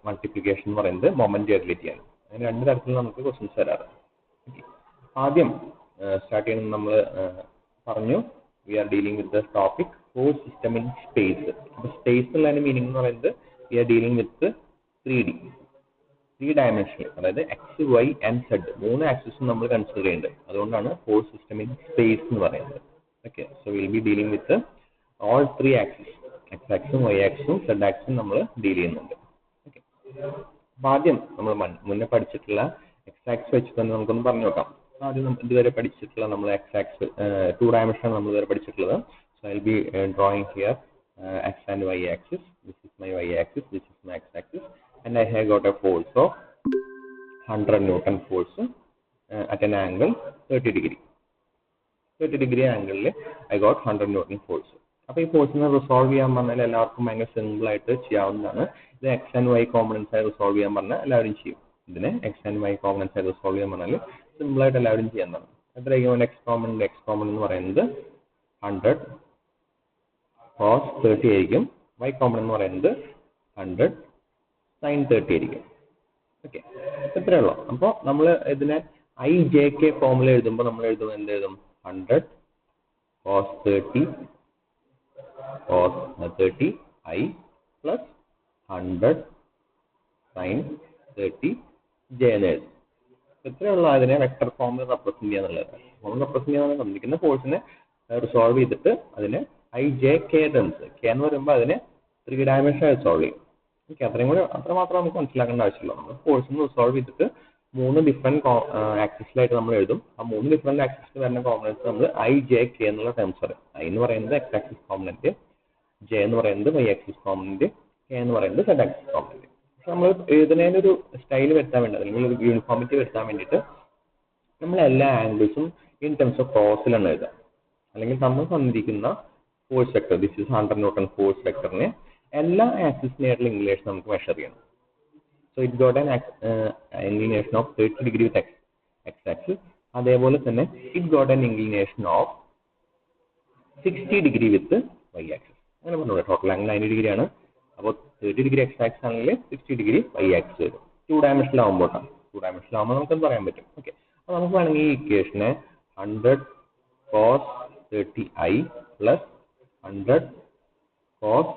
Multiplication എന്ന് പറയുന്നത് മൊമെന്റേറിയലിറ്റി ആണ്. അങ്ങനെ രണ്ട് തരത്തിൽ നമുക്ക് ക്വസ്റ്റ്യൻസ് വരാറ്. ആദ്യം സ്റ്റാർട്ട് ചെയ്യുന്നത് നമ്മൾ പറഞ്ഞു we are dealing with the topic force system in space. അപ്പോൾ സ്പേസ് ഉള്ളതിന്റെ മീനിങ് എന്ന് പറയുന്നത് we are dealing with 3D 3 ഡയമെൻഷനിൽ, അതായത് എക്സ് വൈ ആൻഡ് സെഡ് മൂന്ന് ആക്സിസും നമ്മൾ കൺസിഡർ ചെയ്യുന്നുണ്ട്. അതുകൊണ്ടാണ് ഫോഴ്സ് സിസ്റ്റം ഇൻ സ്പേസ് എന്ന് പറയുന്നത്. Okay, so will be dealing with all 3 axis, X ആക്സും വൈ ആക്സും സെഡ് ആക്സും നമ്മൾ ഡീൽ ചെയ്യുന്നുണ്ട്. ഓക്കെ, അപ്പോൾ ആദ്യം നമ്മൾ മുന്നേ പഠിച്ചിട്ടുള്ള എക്സ് ആക്സ് വെച്ചിട്ട് തന്നെ നമുക്കൊന്ന് പറഞ്ഞു നോക്കാം. ആദ്യം ഇതുവരെ പഠിച്ചിട്ടുള്ള നമ്മൾ എക്സ് ആക്സ് 2 ഡയമെൻഷനാണ് നമ്മൾ ഇതുവരെ പഠിച്ചിട്ടുള്ളത്. So I will be drawing here x and y axis. This is my y axis, this is my x axis, and I have got a force of 100 Newton force at an angle 30 degree. 30 degree angle I got 100 Newton force. അപ്പോൾ ഈ ഫോഴ്സിനെ resolve ചെയ്യാൻ പറഞ്ഞാൽ എല്ലാവർക്കും ഭയങ്കര simple ആയിട്ട് ചെയ്യാവുന്നതാണ്. ഇത് എക്സ് ആൻഡ് വൈ കോമ്പണൻസ് ആയി റിസോൾവ് ചെയ്യാൻ പറഞ്ഞാൽ എല്ലാവരും ചെയ്യും. ഇതിനെ എക്സ് ആൻഡ് വൈ കോമ്പണൻസ് ആയി റിസോൾവ് ചെയ്യാൻ പറഞ്ഞാൽ സിമ്പിൾ ആയിട്ട് എല്ലാവരും ചെയ്യാവുന്നതാണ്. എത്രയായിരിക്കും എക്സ് കോമ്പണന്റ് എന്ന് പറയുന്നത് 100 cos 30 ആയിരിക്കും. y കോമ്പണന്റ് എന്ന് പറയുന്നത് 100 sin 30 ആയിരിക്കും. ഓക്കെ, ഇത്രയേ ഉള്ളൂ. അപ്പോൾ നമ്മൾ ഇതിനെ IJK ഫോമുല എഴുതുമ്പോൾ നമ്മൾ എന്ത് എഴുതും? 100 cos 30 I plus 100 sin 30 J എന്ന് എഴുതും. ഇത്രയേ ഉള്ളൂ അതിനെ വെക്ടർ ഫോമിൽ റെപ്രസെന്റ് ചെയ്യാന്നുള്ളത്. ഫോമിൽ റെപ്രസെന്റ് ചെയ്യാൻ തന്നിരിക്കുന്ന ഫോഴ്സിനെ റിസോൾവ് ചെയ്തിട്ട് അതിനെ IJK ടേംസ്, K എന്ന് പറയുമ്പോൾ അതിനെ 3 ഡയമെൻഷൻ ആയി സോൾവ് ചെയ്യും. ഓക്കെ, അത്രമാത്രം നമുക്ക് മനസ്സിലാക്കേണ്ട ആവശ്യമില്ല. നമ്മൾ ഫോഴ്സിന് റിസോൾവ് ചെയ്തിട്ട് 3 ഡിഫറെന്റ് ആക്സിസിലായിട്ട് നമ്മൾ എഴുതും. ആ 3 ഡിഫറെന്റ് ആക്സിസിൽ വരുന്ന കോമ്പണൻസ് നമ്മൾ IJK എന്നുള്ള ടേംസ് പറയും. I എന്ന് പറയുന്നത് എക്സ് ആക്സിസ് കോമ്പണന്റ്, J എന്ന് പറയുന്നത് വൈ ആക്സിസ് കോമ്പണന്റ്, K എന്ന് പറയുന്നത് സെഡ് ആക്സിസ് കോമ്പണന്റ്. പക്ഷെ നമ്മൾ എഴുതുന്നതിനൊരു സ്റ്റൈൽ വരുത്താൻ വേണ്ടി, അല്ലെങ്കിൽ ഒരു യൂണിഫോമിറ്റി വരുത്താൻ വേണ്ടിയിട്ട് നമ്മൾ എല്ലാ ആംഗിൾസും ഇൻ ടേംസ് ഓഫ് കോസിലാണ് എഴുതുക. അല്ലെങ്കിൽ നമ്മൾ തന്നിരിക്കുന്ന force vector, this is 100 newton force വെക്ടറിനെ എല്ലാ ആക്സിസിനായിട്ടുള്ള ഇൻക്ലിനേഷൻ നമുക്ക് മെഷർ ചെയ്യണം. So it got an inclination of 30 degree with X axis. അതേപോലെ തന്നെ it got an inclination of 60 degree with Y axis. അങ്ങനെ പറഞ്ഞോളൂ. ടോട്ടൽ ആംഗിൾ 90 ഡിഗ്രി ആണ്. അപ്പോൾ 30 ഡിഗ്രി എക്സ് ആക്സിസ് ആണെങ്കിൽ 60 ഡിഗ്രി വൈ ആക്സിസ് വരും. 2 ഡയമെൻഷനിലാവുമ്പോഴാണ്. 2 ഡയമെൻഷനിലാവുമ്പോൾ നമുക്കത് പറയാൻ പറ്റും. ഓക്കെ, അപ്പോൾ നമുക്ക് വേണമെങ്കിൽ ഈ ഇക്വേഷനെ 100 cos 30 I plus 100 cos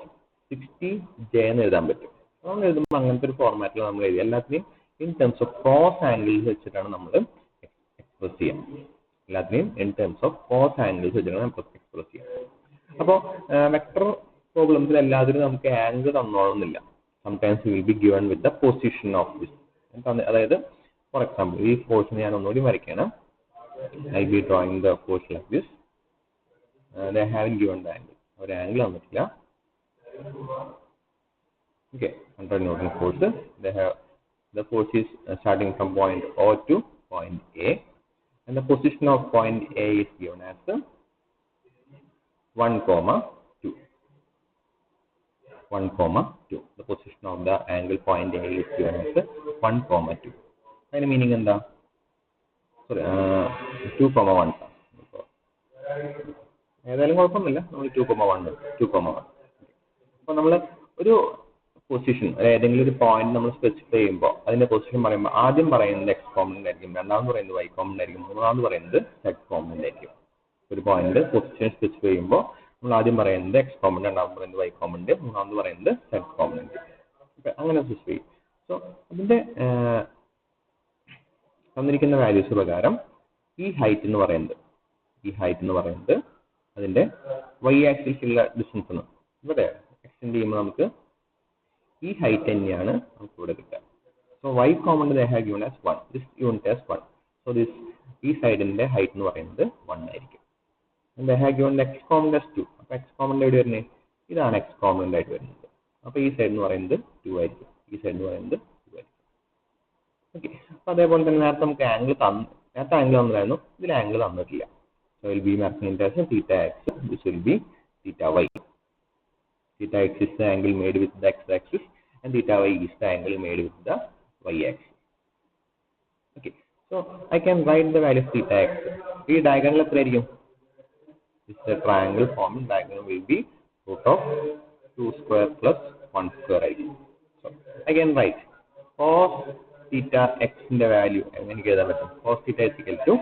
60 J എന്ന് എഴുതാൻ പറ്റും. നമ്മൾ എഴുതുമ്പോൾ അങ്ങനത്തെ ഒരു ഫോർമാറ്റിൽ നമ്മൾ എഴുതി എല്ലാത്തിനെയും in terms of cos angles വെച്ചിട്ടാണ് നമ്മൾ എക്സ്പ്രസ് ചെയ്യുക. എല്ലാത്തിനെയും in terms of cos angles വെച്ചിട്ടാണ് നമ്മൾ എക്സ്പ്രസ് ചെയ്യുക. അപ്പോൾ വെക്ടർ പ്രോബ്ലംസിൽ എല്ലാത്തിനും നമുക്ക് ആംഗിൾ തന്നോളുന്നില്ല. Sometimes will be given with the position of this. അതായത് ഫോർ എക്സാമ്പിൾ ഈ ഫോഴ്സിനെ ഞാൻ ഒന്നുകൂടി വരയ്ക്കണം. I be drawing the force like this. They haven't given the angle. ഒരു ആംഗിൾ തന്നിട്ടില്ല. Okay, 100 Newton force. The force is starting from point O to point A, and the position of point A is given as 1,2. 1,2. The position of the angle point A is given as 1,2. അതിന്റെ meaning എന്താ? Sorry, 2,1. ഏതായാലും കുഴപ്പമൊന്നുമില്ല. നമ്മൾ 2,1. അപ്പോൾ നമ്മൾ ഒരു position, ഏതെങ്കിലും ഒരു പോയിന്റ് നമ്മൾ സ്പെസിഫൈ ചെയ്യുമ്പോൾ അതിന്റെ പൊസിഷൻ പറയുമ്പോൾ ആദ്യം പറയുന്നത് എക്സ് കോമ്പണന്റ് ആയിരിക്കും, രണ്ടാമത് പറയുന്നത് വൈ കോമ്പണന്റ് ആയിരിക്കും, മൂന്നാമത് പറയുന്നത് സെഡ് കോമ്പണന്റ് ആയിരിക്കും. ഒരു പോയിന്റ് പൊസിഷൻ സ്പെസിഫൈ ചെയ്യുമ്പോൾ നമ്മൾ ആദ്യം പറയുന്നത് എക്സ് കോമ്പണന്റ്, രണ്ടാമത് പറയുന്നത് വൈ കോമ്പണന്റ്, മൂന്നാമത് പറയുന്നത് സെഡ് കോമ്പണന്റ്. അങ്ങനെ സ്പെസിഫൈ ചെയ്യും. സോ അതിന്റെ തന്നിരിക്കുന്ന വാല്യൂസ് പ്രകാരം ഈ ഹൈറ്റ് എന്ന് പറയുന്നത് അതിന്റെ വൈ ആക്സിസിലുള്ള ഡിസ്റ്റൻസ് ആണ്. ഇവിടെ എക്സ്റ്റെൻഡ് ചെയ്യുമ്പോൾ നമുക്ക് ഈ ഹൈറ്റ് തന്നെയാണ് നമുക്ക് ഇവിടെ കിട്ടുക. So Y component they have given as 1. This unit as 1. So ഈ സൈഡിന്റെ ഹൈറ്റ് എന്ന് പറയുന്നത് 1 ആയിരിക്കും. they have given the x component as 2. അപ്പോൾ x കോമ്പണന്റ് എവിടെ വരുന്നത്? ഇതാണ് x കോമ്പണന്റ് ആയിട്ട് വരുന്നത്. അപ്പോൾ ഈ സൈഡ് എന്ന് പറയുന്നത് 2 ആയിരിക്കും, ഈ സൈഡ് എന്ന് പറയുന്നത് 2 ആയിരിക്കും. ഓക്കെ, അപ്പോൾ അതേപോലെ തന്നെ നേരത്തെ നമുക്ക് ആംഗിൾ തന്നില്ലായിരുന്നു, ഇതിൽ ആംഗിൾ തന്നിട്ടില്ല. So will be marking it as theta x. This will be theta y. Theta x is the angle made with the x axis, and theta y is the angle made with the y axis. Okay, so I can write the value of theta x. This diagonal eത്രയായിരിക്കും? This is a triangle formed. Diagonal will be root of 2 square plus 1 square ആയിരിക്കും. So I can write cos theta x ന്റെ value എനിക്ക് എഴുതാൻ പറ്റും. cos theta is equal to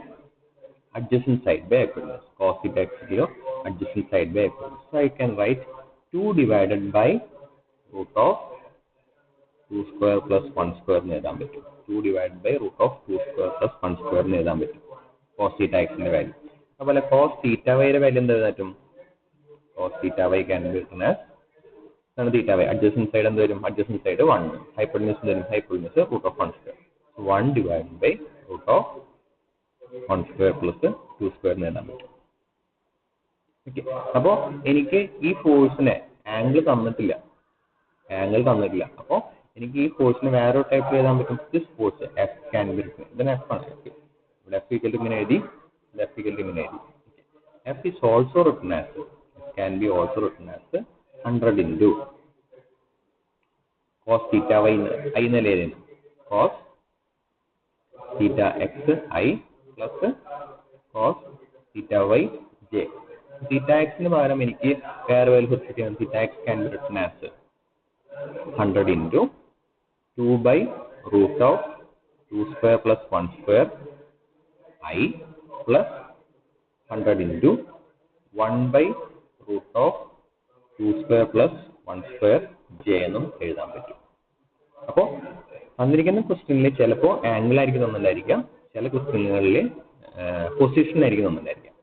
adjacent side by hypotenuse. Cos theta x equal to adjacent side by hypotenuse. So I can write 2 divided by root of 2 square plus 1 square എന്ന് എഴുതാൻ പറ്റും. 2 divided by root of 2 square plus 1 square എന്ന് എഴുതാൻ പറ്റും. cos theta x ന്റെ value. അതുപോലെ cos theta y യുടെ value എന്ത് എഴുതാൻ പറ്റും? cos theta y can be written as theta y. Adjacent side എന്ത് വരും? adjacent side 1. Hypotenuse വരും. hypotenuse root of 1 square. 1 divided by root of 1 square plus 2 square എന്ന് എഴുതാൻ പറ്റും. ഓക്കെ, അപ്പോൾ എനിക്ക് ഈ ഫോഴ്സിനെ ആംഗിൾ തന്നിട്ടില്ല. അപ്പോൾ എനിക്ക് ഈ ഫോഴ്സിന് വേറൊരു ടൈപ്പ് എഴുതാൻ പറ്റും. This force F can be written. ഇതിന് എഫ് ആണ്. ഇവിടെ എഫ് ഈക്വൽ ടു ഇങ്ങനെ എഴുതി, എഫ് ഈക്വൽ ടു ഇങ്ങനെ എഴുതി. F is also written as, can be also written as 100 into cos theta y I എന്നല്ലേ cos theta x I plus cos theta y j. theta x ന് പകരം എനിക്ക് വേറെ value substitute ചെയ്യാം. theta x can be written as 100 into 2 by root of 2 square plus 1 square I plus 100 into 1 by root of 2 square plus 1 square j എന്നും എഴുതാൻ പറ്റും. അപ്പോൾ തന്നിരിക്കുന്ന ക്വസ്റ്റ്യനിൽ ചിലപ്പോൾ ആംഗിൾ ആയിരിക്കും തന്നില്ലായിരിക്കാം, ചില ക്വസ്റ്റ്യനുകളിൽ പൊസിഷൻ ആയിരിക്കും തന്നില്ലായിരിക്കാം.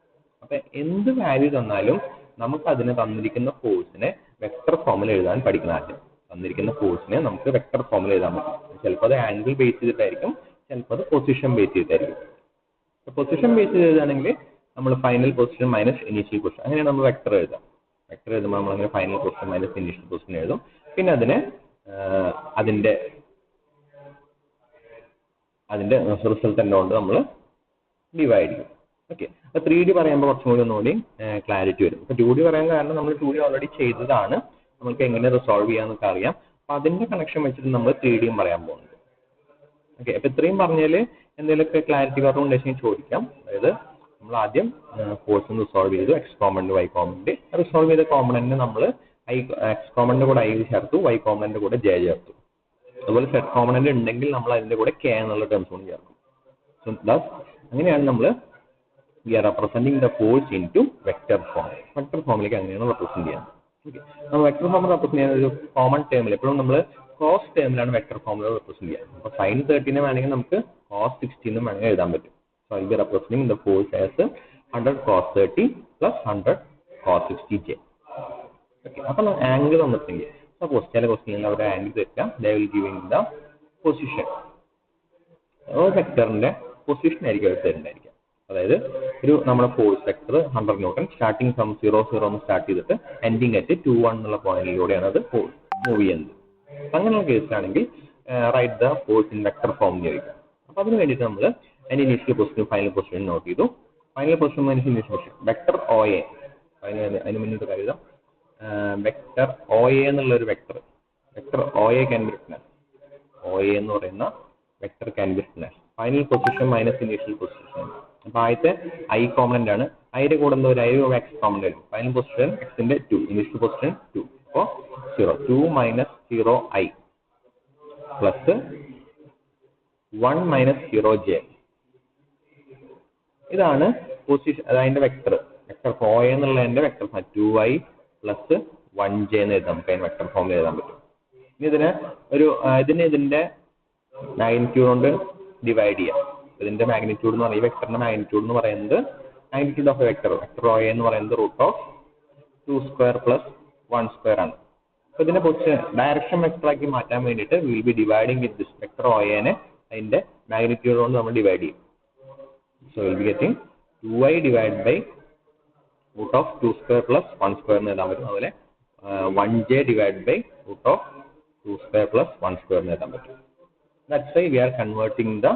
അപ്പം എന്ത് വാല്യൂ തന്നാലും നമുക്ക് അതിന് തന്നിരിക്കുന്ന ഫോഴ്സിനെ വെക്ടർ ഫോമിൽ എഴുതാൻ പഠിക്കണം. ആദ്യം തന്നിരിക്കുന്ന ഫോഴ്സിനെ നമുക്ക് വെക്ടർ ഫോമിൽ എഴുതാൻ പറ്റും. ചിലപ്പോൾ അത് ആംഗിൾ ബേസ് ചെയ്തിട്ടായിരിക്കും, ചിലപ്പോൾ അത് പൊസിഷൻ ബേസ് ചെയ്തിട്ടായിരിക്കും. പൊസിഷൻ ബേസ് ചെയ്താണെങ്കിൽ നമ്മൾ final position minus initial position, അങ്ങനെയാണ് നമ്മൾ വെക്ടർ എഴുതാം. വെക്ടർ എഴുതുമ്പോൾ നമ്മൾ അങ്ങനെ final position minus initial position എഴുതും. പിന്നെ അതിനെ അതിന്റെ റിസൾട്ട് കൊണ്ട് നമ്മൾ ഡിവൈഡ് ചെയ്യും. ഓക്കെ, അപ്പോൾ 3D പറയുമ്പോൾ കുറച്ചും കൂടി ഒന്നുകൂടി ക്ലാരിറ്റി വരും. ഇപ്പോൾ 2D പറയാൻ കാരണം നമ്മൾ 2D ഓൾറെഡി ചെയ്തതാണ്, നമുക്ക് എങ്ങനെ റിസോൾവ് ചെയ്യാമെന്നൊക്കെ അറിയാം. അപ്പോൾ അതിന്റെ കണക്ഷൻ വെച്ചിട്ട് നമ്മൾ 3Dയും പറയാൻ പോകുന്നുണ്ട്. ഓക്കെ, അപ്പോൾ ഇത്രയും പറഞ്ഞാൽ എന്തെങ്കിലുമൊക്കെ ക്ലാരിറ്റി കുറവുണ്ടെങ്കിൽ ചോദിക്കാം. അതായത് നമ്മൾ ആദ്യം ഫോഴ്സ് റിസോൾവ് ചെയ്തു, X component Y component. Resolve ചെയ്ത കോമ്പണന്റിന് നമ്മൾ എക്സ് കോമ്പണന്റ് കൂടെ ഐ ചേർത്തു, വൈ കോമ്പണന്റ് കൂടെ ജെ ചേർത്തു. അതുപോലെ സെറ്റ് കോമ്പണന്റ് ഉണ്ടെങ്കിൽ നമ്മൾ അതിന്റെ കൂടെ കെ എന്നുള്ള ടേംസ് കൂടി ചേർക്കും. സോ ദാസ് അങ്ങനെയാണ് നമ്മൾ we are representing the force into vector form. Vector ഫോമിലേക്ക് അങ്ങനെയാണ് റെപ്രസെന്റ് ചെയ്യുന്നത്. ഓക്കെ, നമ്മൾ വെക്ടർ ഫോം റെപ്രസെന്റ് ചെയ്യുന്ന ഒരു കോമൺ ടേമിൽ എപ്പോഴും നമ്മൾ കോസ് ടേമിലാണ് വെക്ടർ ഫോമിൽ റെപ്രസെന്റ് ചെയ്യുക. അപ്പോൾ sin 30 വേണമെങ്കിൽ നമുക്ക് cos 16 വേണമെങ്കിൽ എഴുതാൻ പറ്റും. So I'll be representing the force as 100 cos 30 plus 100 cos 60j. Okay, അപ്പോൾ ആംഗിൾ തന്നിട്ടുണ്ടെങ്കിൽ സപ്പോസ് ചില ക്വസ്റ്റ്യനിൽ അവരുടെ ആംഗിൾ തെറ്റാം, they will giving the position. വെക്ടറിന്റെ പൊസിഷൻ ആയിരിക്കും അവർ തരുന്നുണ്ടായിരിക്കാം. അതായത് ഒരു നമ്മുടെ force vector 100 newton starting from 0 എന്ന് സ്റ്റാർട്ട് ചെയ്തിട്ട് എൻഡിങ് അറ്റ് 2 എന്നുള്ള പോയിന്റിലൂടെയാണ് അത് മൂവ് ചെയ്യുന്നത്. അങ്ങനെയുള്ള കേസിലാണെങ്കിൽ write the force in vector form ചോദിക്കാം. അപ്പോൾ അതിന് വേണ്ടിയിട്ട് നമ്മൾ അതിന്റെ initial position final position note ചെയ്തു. Final position minus initial position vector O A, അതിന് മുന്നിട്ട് കരുതാം വെക്ടർ ഒ എ എന്നുള്ള ഒരു vector O A can be written as, O A എന്ന് പറയുന്ന vector can be written as final position minus initial position. അപ്പോൾ ആദ്യത്തെ ഐ കോമ്പണന്റ് ആണ്, ഐയുടെ കൂടെ എന്താ ഒരു ഐ എക്സ് കോമ്പണന്റ് വരും. ഫൈനൽ പൊസിഷൻ എക്സിന്റെ 2, ഇനീഷ്യൽ പൊസിഷൻ 2, അപ്പോൾ 0, 2 minus 0 I plus 1 minus 0 J. ഇതാണ് പൊസിഷൻ, അതിന്റെ വെക്ടർ ഒ എന്നുള്ളതിന്റെ വെക്ടർ 2i പ്ലസ് 1j എന്ന് എഴുതാം. നമുക്ക് അതിന് വെക്ടർ ഫോമിൽ എഴുതാൻ പറ്റും. ഇനി ഇതിന്റെ മാഗ്നിറ്റ്യൂഡ് കൊണ്ട് ഡിവൈഡ് ചെയ്യാം. ഇതിന്റെ മാഗ്നിറ്റ്യൂഡ് എന്ന് പറയുന്നത് വെക്ടറിന്റെ മാഗ്നിറ്റ്യൂഡ് എന്ന് പറയുന്നത് magnitude of vector O A എന്ന് പറയുന്നത് root of 2 square plus 1 square ആണ്. അപ്പോൾ ഇതിന്റെ പൊസിഷൻ ഡയറക്ഷൻ വെക്ടർ ആക്കി മാറ്റാൻ വേണ്ടിയിട്ട് will be dividing with this vector O എനെ അതിന്റെ മാഗ്നിറ്റ്യൂഡ് കൊണ്ട് നമ്മൾ ഡിവൈഡ് ചെയ്യും. So we'll be getting 2i divided by root of 2 square plus 1 square എന്ന് എഴുതാൻ പറ്റും. അതുപോലെ 1j divided by root of 2 square plus 1 square എന്ന് എഴുതാൻ പറ്റും. That's why we are converting the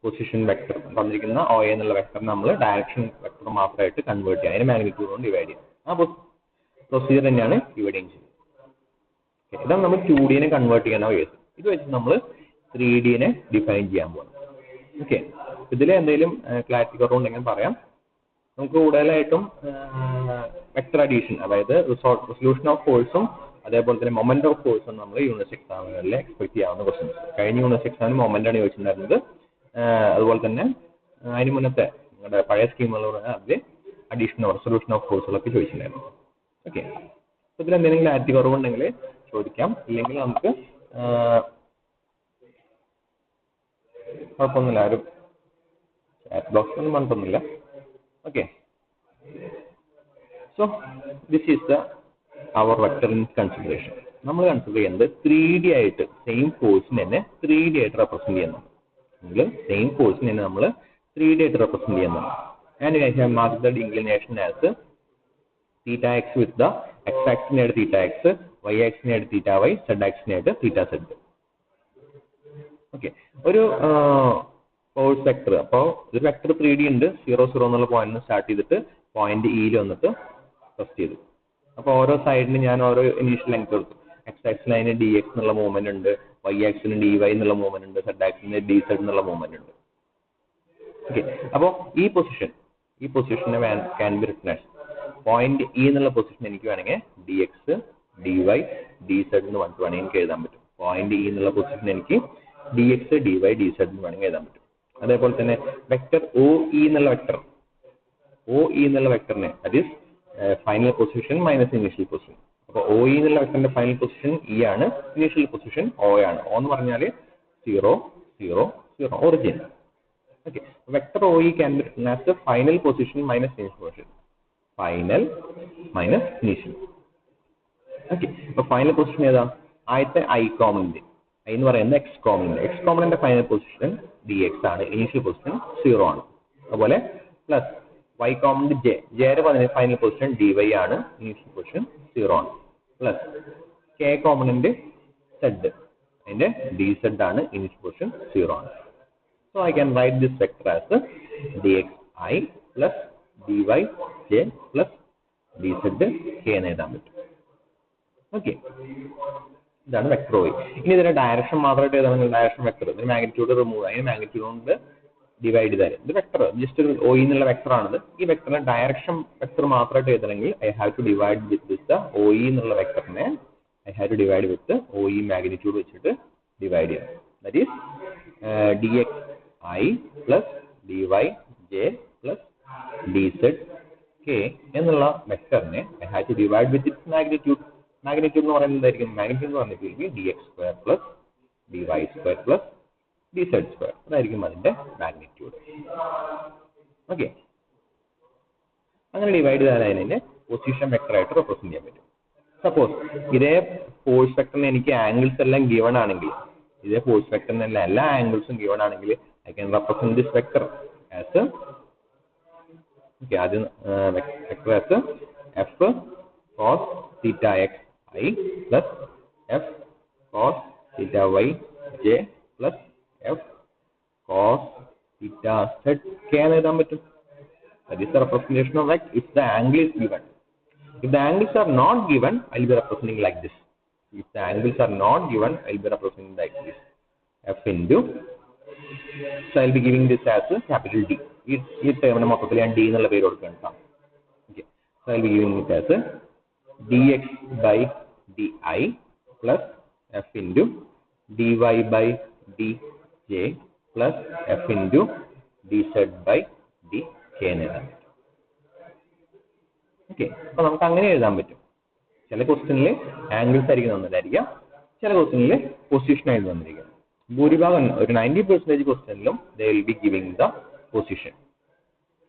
position vector. തന്നിരിക്കുന്ന ഒ എ എന്നുള്ള വെക്ടർ നമ്മൾ ഡയറക്ഷൻ വെക്ടർ മാത്രമായിട്ട് കൺവേർട്ട് ചെയ്യാം, അതിന് മാഗ്നിറ്റ്യൂഡ് കൊണ്ട് ഡിവൈഡ് ചെയ്യാം. ആ പ്രൊസീജിയർ തന്നെയാണ് ഇവിടെയും ചെയ്യുന്നത്. ഇതാണ് നമ്മൾ 2D കൺവേർട്ട് ചെയ്യുന്ന കേസ്. ഇത് വെച്ച് നമ്മൾ 3D ഡിഫൈൻ ചെയ്യാൻ പോകുന്നത്. ഓക്കെ, ഇതിൽ എന്തെങ്കിലും ക്ലാരിറ്റി കുറവുണ്ടെങ്കിൽ പറയാം. നമുക്ക് കൂടുതലായിട്ടും വെക്ടർ അഡീഷൻ, അതായത് റിസൊല്യൂഷൻ ഓഫ് ഫോഴ്സും അതേപോലെ തന്നെ മൊമെന്റ് ഓഫ് ഫോഴ്സ് ആണ് നമ്മൾ യൂണിവേഴ്സിറ്റി എക്സാമുകളിൽ എക്സ്പെക്ട് ചെയ്യാവുന്ന ക്വസ്റ്റ്യൻസ്. കഴിഞ്ഞ യൂണിവേഴ്സിറ്റി എക്സാമിന് മൊമെന്റ് ആണ് ചോദിച്ചിട്ടുണ്ടായിരുന്നത്. അതുപോലെ തന്നെ അതിന് മുന്നത്തെ നിങ്ങളുടെ പഴയ സ്കീമുകൾ അതിൽ അഡീഷണൽ സൊല്യൂഷൻ ഓഫ് ഫോഴ്സുകളൊക്കെ ചോദിച്ചിട്ടുണ്ടായിരുന്നു. ഓക്കെ, അപ്പോൾ ഇതിൽ എന്തെങ്കിലും ക്ലാരിറ്റി കുറവുണ്ടെങ്കിൽ ചോദിക്കാം, ഇല്ലെങ്കിൽ നമുക്ക് കുഴപ്പമൊന്നുമില്ല, ആരും ചാറ്റ് ബോക്സ് ഒന്നും പറഞ്ഞിട്ടൊന്നുമില്ല. Okay, so this is the our vector in consideration. നമ്മൾ കൺസിഡർ ചെയ്യുന്നത് 3D ആയിട്ട് സെയിം ഫോഴ്സിനെ തന്നെ 3D ആയിട്ട് റെപ്രസെന്റ് ചെയ്യുന്നുണ്ട്. നമ്മൾ സെയിം ഫോഴ്സിനെ തന്നെ നമ്മൾ 3D ആയിട്ട് റെപ്രസെന്റ് ചെയ്യുന്നുണ്ട്. And I have marked the inclination as theta x with the x axis theta x, y axis theta y, z axis theta z. Okay, ഒരു ഫോഴ്സ് വെക്ടർ, അപ്പോൾ ഒരു വെക്ടർ 3D ഉണ്ട്. 0 0 എന്നുള്ള പോയിന്റ് സ്റ്റാർട്ട് ചെയ്തിട്ട് point ഇയിൽ വന്നിട്ട് first ചെയ്തു. അപ്പോൾ ഓരോ സൈഡിന് ഞാൻ ഓരോ ഇനീഷ്യൽ ലെങ്ത് കൊടുത്തു. എക്സ് ആക്സിന് അതിന് ഡി എക്സ് എന്നുള്ള മൂവ്മെന്റ് ഉണ്ട്, വൈ ആക്സിന് ഡി വൈ എന്നുള്ള മൂവ്മെന്റ് ഉണ്ട്, സെഡ് ആക്സിന് ഡി സെഡ് എന്നുള്ള മൂവ്മെന്റ് ഉണ്ട്. ഓക്കെ, അപ്പോൾ ഈ പൊസിഷനെ can be written as point E എന്നുള്ള പൊസിഷൻ എനിക്ക് വേണമെങ്കിൽ D X D Y D Z എന്ന് പറഞ്ഞിട്ട് വേണമെങ്കിൽ എനിക്ക് എഴുതാൻ പറ്റും. പോയിന്റ് ഇ എന്നുള്ള പൊസിഷൻ എനിക്ക് D X D Y D Z എന്ന് വേണമെങ്കിൽ എഴുതാൻ പറ്റും. അതേപോലെ തന്നെ വെക്ടർ ഒ ഇ എന്നുള്ള വെക്ടറിനെ that is final position minus initial position. അപ്പോൾ ഒ ഇ എന്നുള്ള വെക്ടറിന്റെ ഫൈനൽ പൊസിഷൻ ഇ ആണ്, ഇനീഷ്യൽ പൊസിഷൻ ഒ ആണ്. ഒ എന്ന് പറഞ്ഞാൽ 0 0 0 origin. Okay, vector O E can be written as the final position minus initial position. Final minus initial. Okay, അപ്പോൾ final position ഏതാ? ആദ്യത്തെ ഐ കോമണന്റ്, ഐ എന്ന് പറയുന്നത് എക്സ് കോമണന്റ് ഫൈനൽ പൊസിഷൻ ഡി എക്സ് ആണ്, ഇനീഷ്യൽ പൊസിഷൻ 0 ആണ്. അതുപോലെ പ്ലസ് y കോമണന്റ് ജെയുടെ ഫൈനൽ പൊസിഷൻ ഡി വൈ ആണ്, ഇനീഷ്യൽ പൊസിഷൻ 0 ആണ്. പ്ലസ് കെ കോമണന്റ് സെഡ്, അതിന്റെ ഡി സെഡ് ആണ്, ഇനീഷ്യൽ പൊസിഷൻ 0 ആണ്. So I can write this vector as D X I plus D Y J plus D Z K എന്ന് എഴുതാൻ പറ്റും. Okay, ഇതാണ് വെക്ടർ ഒ. ഇനി ഇതിന്റെ ഡയറക്ഷൻ മാത്രമായിട്ട് എഴുതണമെങ്കിൽ ഡയറക്ഷൻ വെക്ടർ, ഇതിന് മാഗ്നിറ്റ്യൂഡ് റിമൂവ്, അതിന് മാഗ്നിറ്റ്യൂഡ് കൊണ്ട് ഡിവൈഡ് ചെയ്താൽ ഇത് വെക്ടർ ജസ്റ്റ് ഒരു ഒ എന്നുള്ള വെക്ടർ ആണിത്. ഈ വെക്ടറിന്റെ ഡയറക്ഷൻ വെക്ടർ മാത്രമായിട്ട് എഴുതണമെങ്കിൽ I have to divide with the O എന്നുള്ള വെക്ടറിനെ I have to divide with O magnitude വെച്ചിട്ട് ഡിവൈഡ് ചെയ്യണം. That is D X I plus D Y J plus D Z K എന്നുള്ള വെക്ടറിനെ I have to divide with its magnitude. Magnitude എന്ന് പറയുന്നത് എന്തായിരിക്കും? Magnitude എന്ന് പറഞ്ഞിട്ടുണ്ടെങ്കിൽ D X square plus D Y square plus D Z square, അതായിരിക്കും അതിന്റെ magnitude. Okay, അങ്ങനെ ഡിവൈഡ് ചെയ്താൽ അതിനെ പൊസിഷൻ വെക്ടർ ആയിട്ട് റെപ്രസെന്റ് ചെയ്യാൻ പറ്റും. സപ്പോസ് ഇതേ ഫോഴ്സ് വെക്ടറിന് എനിക്ക് ആംഗിൾസ് എല്ലാം ഗിവൺ ആണെങ്കിൽ, ഇതേ ഫോഴ്സ് വെക്ടറിന് എല്ലാ ആംഗിൾസും ഗിവൺ ആണെങ്കിൽ I can represent this vector as ആദ്യം vector as F cos theta X I plus F cos theta Y J plus F cos theta Z K എന്ന് എഴുതാൻ പറ്റും. That is the representation of x if the angle is given. If the angles are not given, I will be representing like this. If the angles are not given, I will be representing like this. F into, so I will be giving this as a capital D. This term മൊത്തത്തിൽ ഞാൻ D എന്നുള്ള പേര് കൊടുക്കണം. Okay, so I will be giving it as a dx by di plus f into dy by dj plus f into dz by dk എന്ന് എഴുതാൻ പറ്റും. Okay, അപ്പൊ നമുക്ക് അങ്ങനെ എഴുതാൻ പറ്റും. ചില ക്വസ്റ്റ്യനിൽ ആംഗിൾസ് ആയിരിക്കും തന്നിട്ടായിരിക്കാം, ചില ക്വസ്റ്റ്യനിൽ പൊസിഷൻ ആയിരുന്നു തന്നിരിക്കുക. ഭൂരിഭാഗം ഒരു 90% ക്വസ്റ്റ്യനിലും they will be giving the position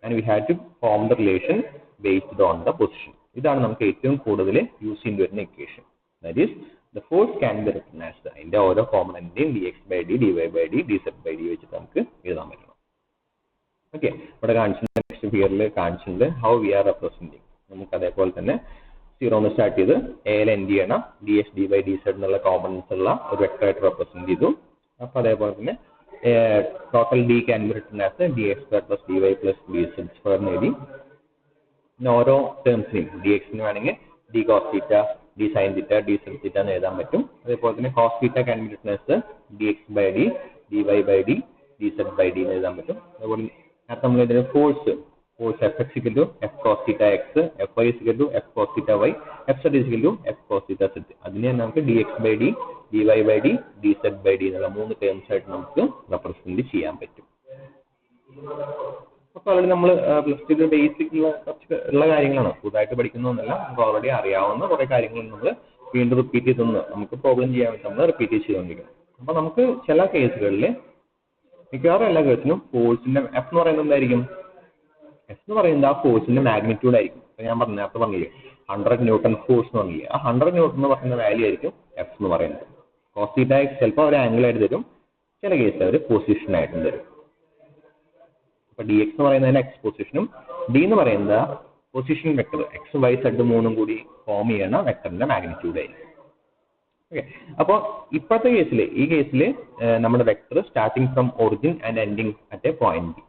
and we had to form the relation based on the position. ഇതാണ് നമുക്ക് ഏറ്റവും കൂടുതൽ യൂസ് ചെയ്യേണ്ടി വരുന്ന equation. That is the force can be written as അതിന്റെ ഓരോ കോമ്പണന്റിന്റെയും dx by d, dy by d, dz by d വെച്ചിട്ട് നമുക്ക് എഴുതാൻ പറ്റണം. ഓക്കെ, ഇവിടെ കാണിച്ചിട്ടുണ്ട്, നെക്സ്റ്റ് ഫിഗറിൽ കാണിച്ചിട്ടുണ്ട് ഹൗ വി ആർ റെപ്രസെന്റിങ്. നമുക്ക് അതേപോലെ തന്നെ 0 സ്റ്റാർട്ട് ചെയ്ത് എയിൽ എൻഡ് ചെയ്യണം D X D Y D Z എന്നുള്ള കോമ്പണൻസ് ഉള്ള ഒരു വെക്ടറായിട്ട് റെപ്രസെന്റ് ചെയ്തു. അപ്പൊ അതേപോലെ തന്നെ total D can be written as D X square plus D Y plus D Z square എന്ന് എഴുതി. പിന്നെ ഓരോ ടേംസിനെയും ഡി എക്സിന് വേണമെങ്കിൽ D cos theta, D sine theta, D Z theta എന്ന് എഴുതാൻ പറ്റും. അതേപോലെ തന്നെ cos theta can be written as D X by D, D Y by D, D Z by D എന്ന് എഴുതാൻ പറ്റും. അതുപോലെ നമ്മൾ ഇതിന് force force Fx equal to F cos theta x, Fy is equal to F cos theta y, Fz is equal to F cos theta z. അതിനെ നമുക്ക് dx by d, dy by d, dz by d എന്നുള്ള 3 terms ആയിട്ട് നമുക്ക് represent ചെയ്യാൻ പറ്റും. അപ്പോൾ already നമ്മൾ plus two basic ഉള്ള കാര്യങ്ങളാണ്, പുതുതായിട്ട് പഠിക്കുന്നൊന്നുമല്ല, നമുക്ക് ഓൾറെഡി അറിയാവുന്ന കുറെ കാര്യങ്ങൾ നമ്മൾ വീണ്ടും റിപ്പീറ്റ് ചെയ്തൊന്ന് നമുക്ക് പ്രോബ്ലം ചെയ്യാൻ വേണ്ടി നമ്മൾ റിപ്പീറ്റ് ചെയ്തുകൊണ്ടിരിക്കണം. അപ്പോൾ നമുക്ക് ചില കേസുകളിൽ, മിക്കവാറും എല്ലാ കേസിലും ഫോഴ്സിന്റെ എഫ് എന്ന് പറയുന്നത് എന്തായിരിക്കും? എഫ് എന്ന് പറയുന്നത് ആ ഫോഴ്സിന്റെ മാഗ്നിറ്റ്യൂഡ് ആയിരിക്കും. അപ്പോൾ ഞാൻ നേരത്തെ പറഞ്ഞില്ലേ 100 ന്യൂട്ടൺ ഫോഴ്സ് എന്ന് പറഞ്ഞില്ലേ, ആ 100 ന്യൂട്ടൺ എന്ന് പറയുന്ന വാല്യൂ ആയിരിക്കും എഫ് എന്ന് പറയുന്നത്. കോസ് തീറ്റ എക്സ് ചിലപ്പോൾ അവർ ആംഗിൾ ആയിട്ട് തരും, ചില കേസിൽ അവർ പൊസിഷൻ ആയിട്ടും തരും. അപ്പൊ ഡി എക്സ് എന്ന് പറയുന്നതിന്റെ എക്സ് പൊസിഷനും ഡി എന്ന് പറയുന്നത് position vector X Y Z മൂന്നും കൂടി ഫോം ചെയ്യുന്ന വെക്ടറിന്റെ മാഗ്നിറ്റ്യൂഡ് ആയിരിക്കും. ഓക്കെ, അപ്പോൾ ഇപ്പോഴത്തെ കേസിൽ ഈ കേസിൽ നമ്മുടെ vector starting from origin and ending at A point B.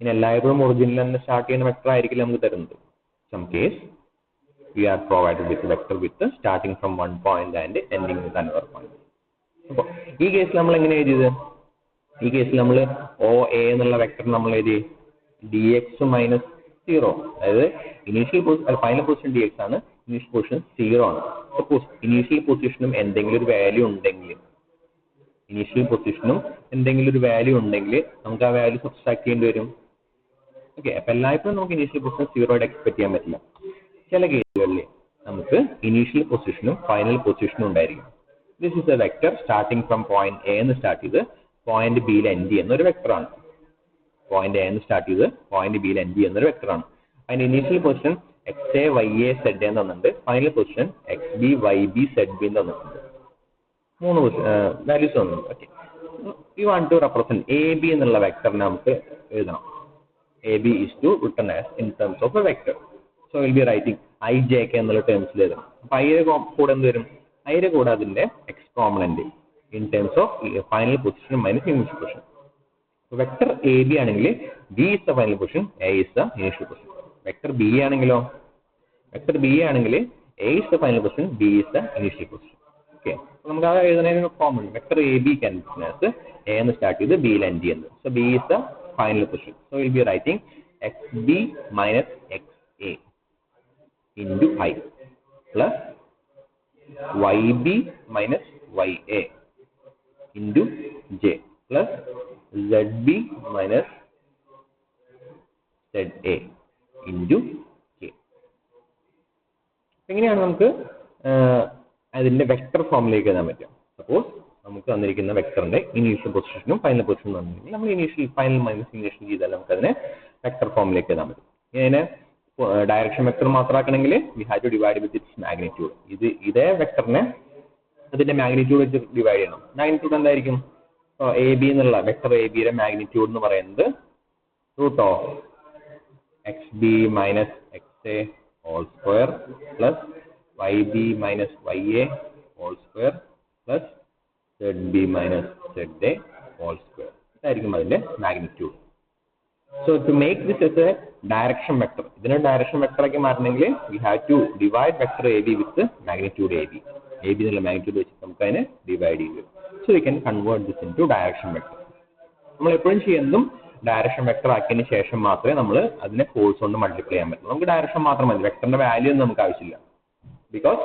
ഇനി എല്ലായ്പ്പോഴും ഒറിജിനിൽ തന്നെ സ്റ്റാർട്ട് ചെയ്യുന്ന വെക്ടർ ആയിരിക്കില്ല നമുക്ക് തരുന്നത്. Some case we are provided with vector with starting from one point and ending with another point. അപ്പോൾ ഈ കേസിൽ നമ്മൾ എങ്ങനെ എഴുതിയത്? ഈ കേസിൽ നമ്മൾ ഒ എ എന്നുള്ള വെക്ടർ നമ്മൾ എഴുതി ഡി എക്സ് മൈനസ് 0, അതായത് ഫൈനൽ പൊസിഷൻ ഡി എക്സ് ആണ്, ഇനീഷ്യൽ പൊസിഷൻ 0 ആണ്. സപ്പോസ് ഇനീഷ്യൽ പൊസിഷനും എന്തെങ്കിലും ഒരു വാല്യൂ ഉണ്ടെങ്കിൽ നമുക്ക് ആ വാല്യൂ സബ്സ്ട്രാക്ട് ചെയ്യേണ്ടി വരും. ഓക്കെ, അപ്പൊ എല്ലായ്പ്പോഴും നമുക്ക് ഇനീഷ്യൽ പൊസിഷൻ 0 ആയിട്ട് എക്സ്പെക്ട് ചെയ്യാൻ പറ്റില്ല. ചില കേസുകളിൽ നമുക്ക് ഇനീഷ്യൽ പൊസിഷനും ഫൈനൽ പൊസിഷനും ഉണ്ടായിരിക്കും. This is a vector starting from point A എന്ന് സ്റ്റാർട്ട് ചെയ്ത് പോയിന്റ് ബിയിൽ എൻഡ് ചെയ്യുന്ന ഒരു വെക്ടറാണ്. പോയിന്റ് എ എന്ന് സ്റ്റാർട്ട് ചെയ്ത് പോയിന്റ് ബിയിൽ എൻഡ് ചെയ്യുന്ന ഒരു വെക്ടറാണ്. അതിന്റെ initial position X A Y A Z എന്ന് തന്നിട്ടുണ്ട്, final position X B Y B Z B എന്ന് തന്നിട്ടുണ്ട്. 3 വാല്യൂസ് തന്നിട്ടുണ്ട്. Okay, you want to represent A B എന്നുള്ള വെക്ടറിനെ നമുക്ക് എഴുതണം. A B is to written as in terms of A vector. So we'll be writing I j k എന്നുള്ള ടേംസിൽ എഴുതണം. അപ്പൊ ഐയുടെ കൂടെ എന്ത് വരും? ഐയുടെ കൂടെ അതിന്റെ X component in terms of final position minus initial position. Vector A B ആണെങ്കിൽ B is the final position, A is the initial position. Vector B ആണെങ്കിലോ, വെക്ടർ ബി ആണെങ്കിൽ A is the final position, B is the initial position. Okay, നമുക്ക് അത് എഴുതുന്നതിന് common vector A B can A എന്ന് start ചെയ്ത് ബിയിൽ end ചെയ്യുന്നത്. So B is the final position. So will be writing X B minus X A into I plus YB minus YA into J plus ZB minus ZA into K. എങ്ങനെയാണ് നമുക്ക് അതിന്റെ vector ഫോമിലേക്ക് എഴുതാൻ പറ്റുക? Suppose നമുക്ക് തന്നിരിക്കുന്ന വെക്ടറിന്റെ initial പൊസിഷനും final പൊസിഷനും തന്നിരിക്കും. നമ്മൾ ഇനീഷ്യൽ ഫൈനൽ മൈനസ് ഇനീഷ്യൽ ചെയ്താൽ നമുക്ക് അതിനെ വെക്ടർ ഫോമിലേക്ക് എഴുതാൻ പറ്റും. ഇതിനെ ഡയറക്ഷൻ വെക്ടർ മാത്രമാക്കണമെങ്കിൽ we have to divide with its magnitude. ഇതേ വെക്ടറിനെ അതിന്റെ മാഗ്നിറ്റ്യൂഡ് വെച്ച് ഡിവൈഡ് ചെയ്യണം. മാഗ്നിറ്റ്യൂഡ് എന്തായിരിക്കും? എ ബി എന്നുള്ള വെക്ടർ എ ബിയുടെ മാഗ്നിറ്റ്യൂഡ് എന്ന് പറയുന്നത് root of X B minus X A whole square plus Y B minus Y A whole square plus Z B minus Z A whole square. ഇതായിരിക്കും അതിന്റെ magnitude. So to make this as a direction vector, ഇതിനെ direction vector ആക്കി മാറ്റണമെങ്കിൽ we have to divide vector AB with magnitude AB. AB എന്നുള്ള magnitude വെച്ച് നമുക്ക് അതിനെ divide ചെയ്യും. So we can convert this into direction vector. നമ്മൾ എപ്പോഴും ചെയ്യുന്നതും ഡയറക്ഷൻ വെക്ടർ ആക്കിയതിന് ശേഷം മാത്രമേ നമ്മൾ അതിനെ ഫോഴ്സ് കൊണ്ട് മൾട്ടിപ്ലൈ ചെയ്യാൻ പറ്റുള്ളൂ. നമുക്ക് ഡയറക്ഷൻ മാത്രം മതി, വെക്ടറിന്റെ വാല്യൂ ഒന്നും നമുക്ക് ആവശ്യമില്ല. Because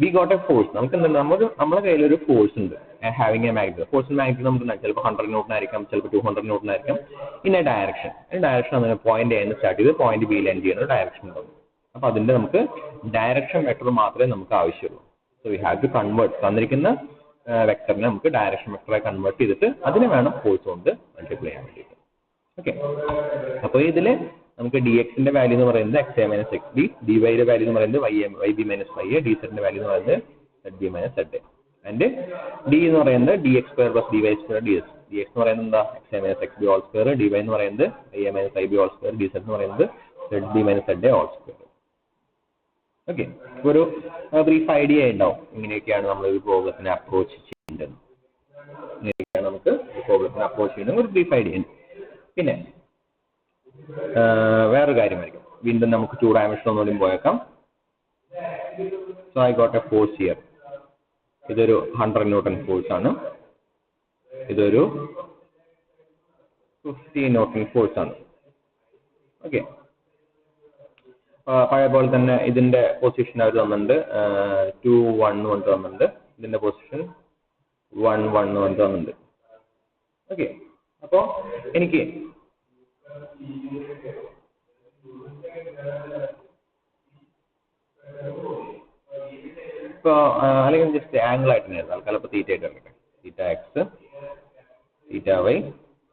we got A force. നമുക്ക് എന്തുണ്ട്, നമ്മുടെ കയ്യിൽ ഒരു ഫോഴ്സ് ഉണ്ട്, ഹാവിംഗ് എ മാഗ്നിറ്റ്യൂഡ്. ഫോഴ്സിന്റെ മാഗ്നിറ്റ്യൂഡ് നമുക്ക് ചിലപ്പോൾ 100 ന്യൂട്ടൺ ആയിരിക്കാം, ചിലപ്പോൾ 200 ന്യൂട്ടൺ ആയിരിക്കാം. ഇൻ എ ഡയറക്ഷൻ അങ്ങനെ പോയിന്റ് എ എന്ന് സ്റ്റാർട്ട് ചെയ്ത് പോയിന്റ് ബിയിൽ എൻഡ് ചെയ്യുന്ന ഒരു ഡയറക്ഷൻ ഉണ്ടാവും. അപ്പൊ അതിന്റെ നമുക്ക് ഡയറക്ഷൻ വെക്ടർ മാത്രമേ നമുക്ക് ആവശ്യമുള്ളൂ. So we have to convert തന്നിരിക്കുന്ന വെക്ടറിനെ നമുക്ക് ഡയറക്ഷൻ വെക്ടറായി കൺവേർട്ട് ചെയ്തിട്ട് അതിനെ വേണം ഫോഴ്സ് കൊണ്ട് മൾട്ടിപ്ലൈ ചെയ്യാൻ വേണ്ടിയിട്ട്. ഓക്കെ, അപ്പോൾ ഇതില് നമുക്ക് ഡി എക്സിന്റെ വാല്യൂ എന്ന് പറയുന്നത് X A minus X B, D വൈയുടെ വാല്യൂ എന്ന് പറയുന്നത് Y B minus Y A, D സെഡിന്റെ വാല്യൂ എന്ന് പറയുന്നത് Z B minus Z A. And D എന്ന് പറയുന്നത് D X square plus D Y square D S. D X എന്ന് പറയുന്നത് എന്താ? X A minus X B whole square. D Y എന്ന് പറയുന്നത് I A minus I B whole square. D Z എന്ന് പറയുന്നത് Z B minus Z A whole square. Okay, ഒരു brief idea ഉണ്ടാവും ഇങ്ങനെയൊക്കെയാണ് നമ്മൾ ഒരു പ്രോബ്ലത്തിനെ അപ്രോച്ച് ചെയ്യേണ്ടത്. ഇങ്ങനെയൊക്കെയാണ് നമുക്ക് പ്രോബ്ലത്തിനെ അപ്രോച്ച് ചെയ്യുന്നത്, ഒരു ബ്രീഫ് ഐഡിയ ഉണ്ട്. പിന്നെ വേറൊരു കാര്യമായിരിക്കും, വീണ്ടും നമുക്ക് 2 ഡയമെൻഷൻ ഒന്നുകൂടി പോയേക്കാം. So I got A force here. ഇതൊരു 100 ന്യൂട്ടൺ ഫോഴ്സ് ആണ്, ഇതൊരു 50 ന്യൂട്ടൺ ഫോഴ്സ് ആണ്. ഓക്കെ, പഴയ പോലെ തന്നെ ഇതിന്റെ പൊസിഷൻ അവർ തന്നിട്ടുണ്ട് 2 1 കൊണ്ട് തന്നിട്ടുണ്ട്. ഇതിന്റെ പൊസിഷൻ 1 1 കൊണ്ട് തന്നിട്ടുണ്ട്. ഓക്കെ, അപ്പോ എനിക്ക് ഇപ്പൊ അല്ലെങ്കിൽ ജസ്റ്റ് ആംഗിൾ ആയിട്ട് തൽക്കാലം ഇപ്പൊ തീറ്റ ആയിട്ട് എടുക്കട്ടെ. തീറ്റ എക്സ്, തീറ്റ വൈ,